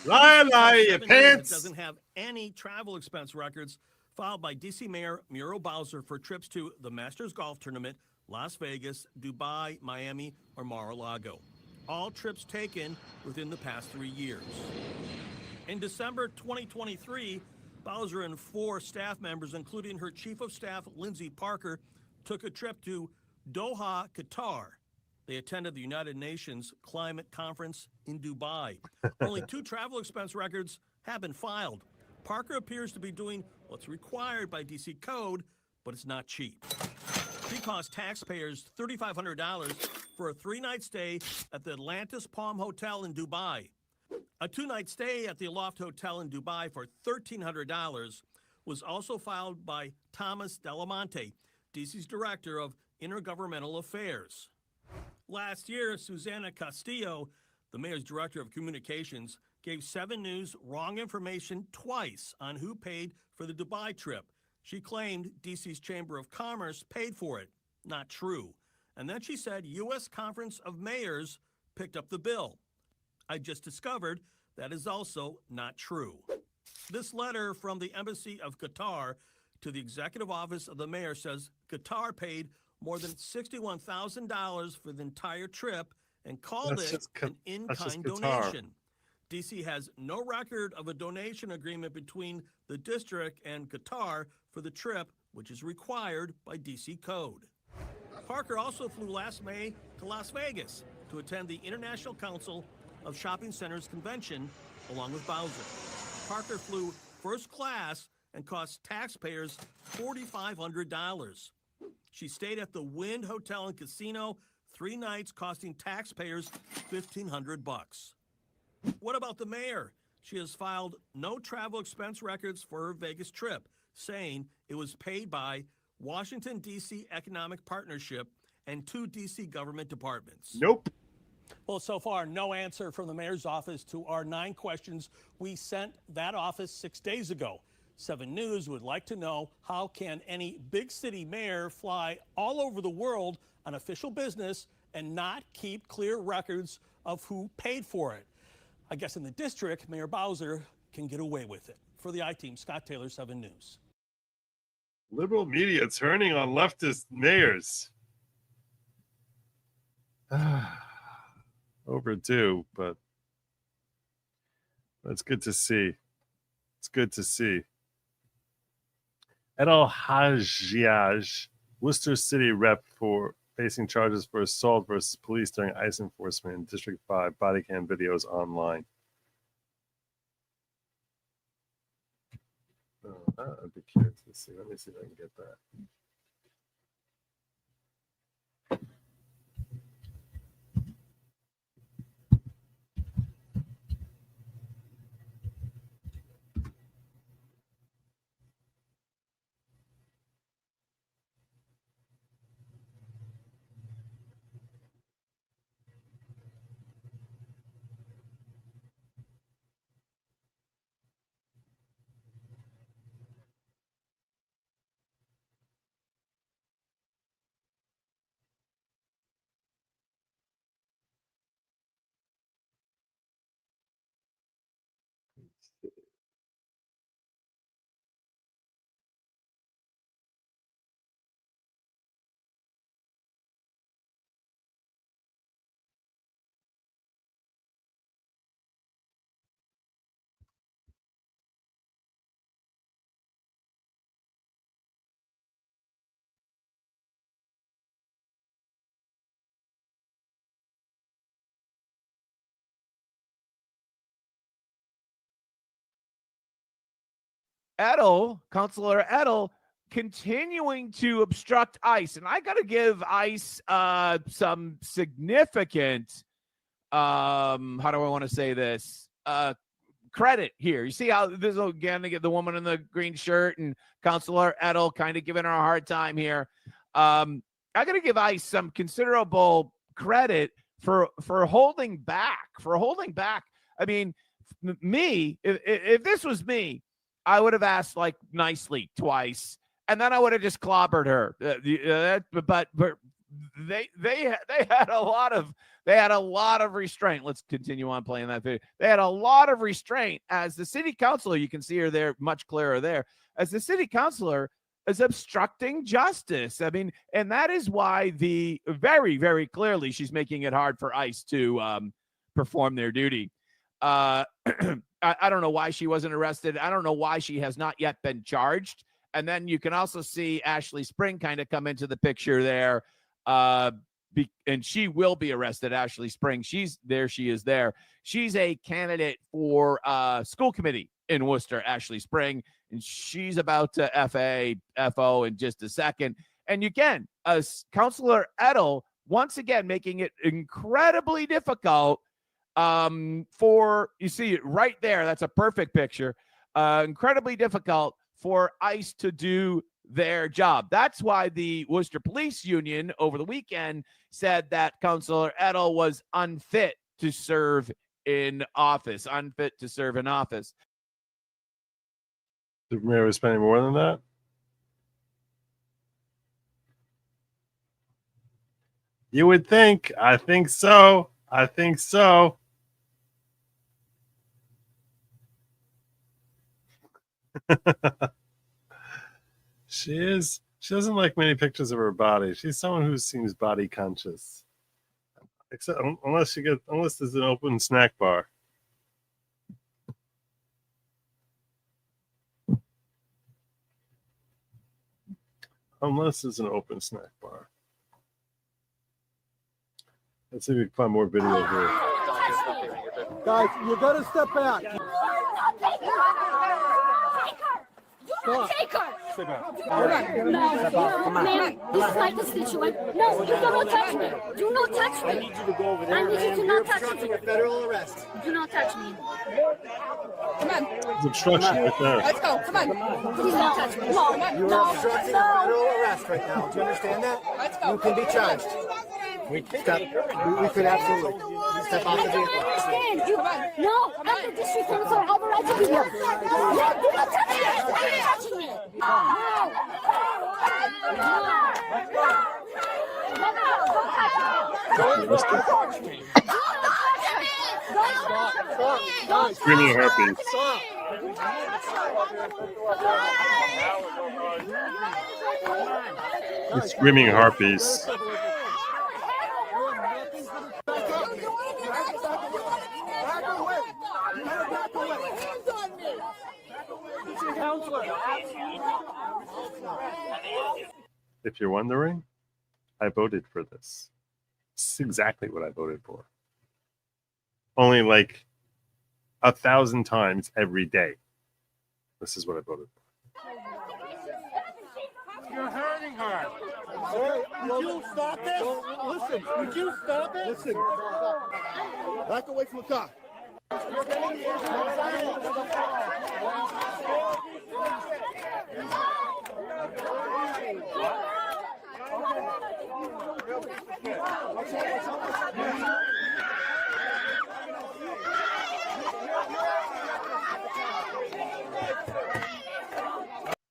Lie, you pants! It doesn't have any travel expense records filed by D.C. Mayor Muriel Bowser for trips to the Masters Golf Tournament, Las Vegas, Dubai, Miami, or Mar-a-Lago. All trips taken within the past 3 years. In December 2023, Bowser and 4 staff members, including her chief of staff, Lindsay Parker, took a trip to Doha, Qatar. They attended the United Nations Climate Conference in Dubai. Only 2 travel expense records have been filed. Parker appears to be doing what's required by D.C. code, but it's not cheap. She cost taxpayers $3,500 for a 3-night stay at the Atlantis Palm Hotel in Dubai. A 2-night stay at the Aloft Hotel in Dubai for $1,300 was also filed by Thomas Delamonte, D.C.'s Director of Intergovernmental Affairs. Last year, Susana Castillo, the mayor's Director of Communications, gave 7 News wrong information twice on who paid for the Dubai trip. She claimed D.C.'s Chamber of Commerce paid for it. Not true. And then she said U.S. Conference of Mayors picked up the bill. I just discovered that is also not true. This letter from the Embassy of Qatar to the Executive Office of the Mayor says Qatar paid more than $61,000 for the entire trip and called it an in-kind donation. D.C. has no record of a donation agreement between the district and Qatar for the trip, which is required by D.C. code. Parker also flew last May to Las Vegas to attend the International Council of Shopping Centers convention along with Bowser. Parker flew first class and cost taxpayers $4,500. She stayed at the Wynd Hotel and Casino 3 nights, costing taxpayers $1,500. What about the mayor? She has filed no travel expense records for her Vegas trip, saying it was paid by Washington, D.C. Economic Partnership and 2 D.C. government departments. Nope. Well, so far, no answer from the mayor's office to our 9 questions we sent that office 6 days ago. 7 News would like to know, how can any big city mayor fly all over the world on official business and not keep clear records of who paid for it? I guess in the district, Mayor Bowser can get away with it. For the I-Team, Scott Taylor, 7 News. Liberal media turning on leftist mayors. Overdue, but it's good to see. It's good to see. Edel Hajjaj, Worcester City rep, for facing charges for assault versus police during ICE enforcement in District 5. Body cam videos online. I'd be curious to see. Let me see if I can get that. Counselor Edel, continuing to obstruct ICE. And I got to give ICE some significant, how do I want to say this, credit here. You see how this will again to get the woman in the green shirt and Counselor Edel kind of giving her a hard time here. I got to give ICE some considerable credit for holding back, I mean, me, if this was me, I would have asked like nicely twice, and then I would have just clobbered her. But they had a lot of restraint. Let's continue on playing that video. They had a lot of restraint as the city councilor. You can see her there, much clearer there. As the city councilor is obstructing justice. I mean, and that is why very, very clearly she's making it hard for ICE to perform their duty. I don't know why she wasn't arrested. I don't know why she has not yet been charged. And then you can also see Ashley Spring kind of come into the picture there. And she will be arrested, Ashley Spring. She is there. She's a candidate for school committee in Worcester, Ashley Spring. And she's about to FO in just a second. And again, Counselor Edel, once again, making it incredibly difficult you see it right there. That's a perfect picture. Incredibly difficult for ICE to do their job. That's why the Worcester Police Union over the weekend said that Counselor Edel was unfit to serve in office. The mayor was spending more than that? You would think. I think so. She doesn't like many pictures of her body. She's someone who seems body conscious. Except unless there's an open snack bar. Let's see if we can find more video here. Guys, you gotta step back. Take her! Step back. No, ma'am, this is my constituent. No, you do not touch me. Do not touch me. I need you to go over there. I need you to not touch me. Federal arrest. Do not touch me. Come on. There's obstruction right there. Let's go. Come on. Please don't touch me. No, you're obstructing a federal arrest right now. Do you understand that? Let's go. You can be charged. We could absolutely step off the vehicle. I understand. No, I'm the district council. I have a right to be here. No, do not touch me. Why are you touching me? Screaming herpes. It's screaming harpies. If you're wondering, I voted for this. This is exactly what I voted for. Only like 1,000 times every day. This is what I voted for. You're hurting her. Would you stop this? Listen, would you stop it? Listen. Back away from the car.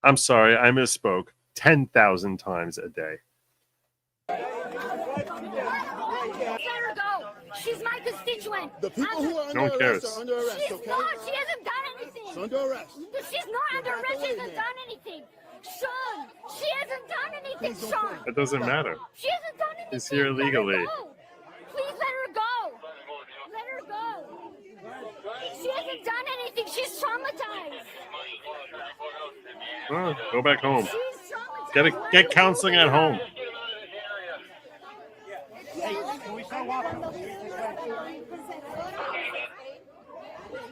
I'm sorry, I misspoke. 10,000 times a day. Let her go. She's my constituent. The people who are No one under cares. arrest are under arrest, She's okay? not. She hasn't done anything. She's under arrest. She's not under arrest. She hasn't done anything. Sean, she hasn't done anything, Sean. It doesn't matter. She hasn't done anything. He's here Let her illegally. go. Please let her go. Let her go. She hasn't done anything. She's traumatized. Well, go back home. She's traumatized. Get counseling at home.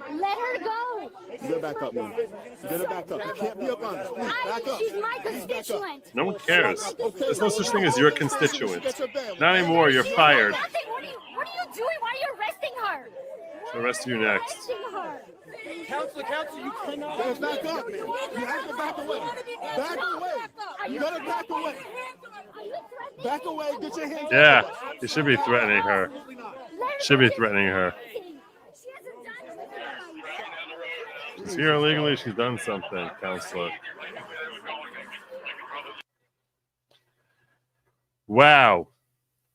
Let her go. You gotta back up, man. You gotta back up. You can't be up on us. Please, back up. She's my constituent. No one cares. There's no such thing as your constituent. Not anymore. You're fired. Nothing. What are you doing? Why are you arresting her? The rest of you next. Arresting her. Counsel, you cannot. You back up, man. You have to back away. Back away. You gotta back away. Back away. Get your hands Yeah, off of us. you should be threatening her. Should be threatening her. She's here illegally. She's done something, counselor. Wow.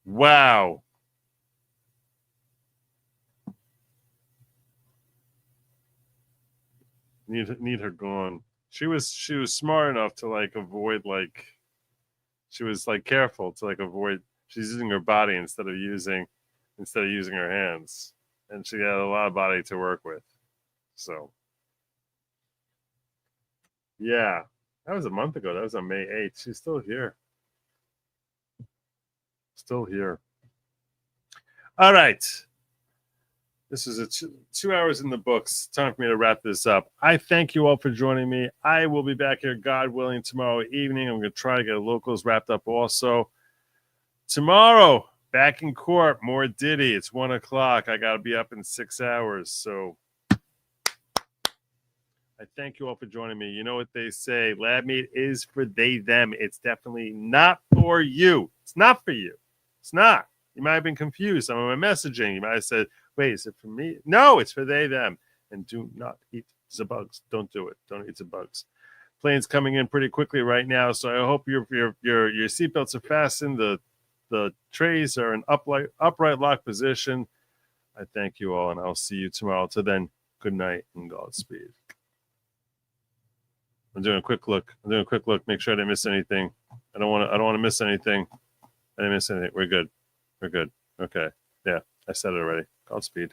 Wow. Need her gone. She was smart enough to avoid she was careful to avoid. She's using her body instead of using her hands, and she had a lot of body to work with. So yeah, that was a month ago. That was on May 8th. She's still here. Still here. All right. This is 2 hours in the books. Time for me to wrap this up. I thank you all for joining me. I will be back here, God willing, tomorrow evening. I'm going to try to get locals wrapped up also. Tomorrow, back in court, more Diddy. It's 1 o'clock. I got to be up in 6 hours. So I thank you all for joining me. You know what they say. Lab meat is for they, them. It's definitely not for you. It's not for you. It's not. You might have been confused. Some of my messaging. You might have said, wait, is it for me? No, it's for they, them. And do not eat the bugs. Don't do it. Don't eat the bugs. Plane's coming in pretty quickly right now, so I hope your seatbelts are fastened. The trays are in upright lock position. I thank you all, and I'll see you tomorrow. Till then, good night and Godspeed. I'm doing a quick look. Make sure I didn't miss anything. I don't want to miss anything. I didn't miss anything. We're good. Okay. Yeah, I said it already. Godspeed.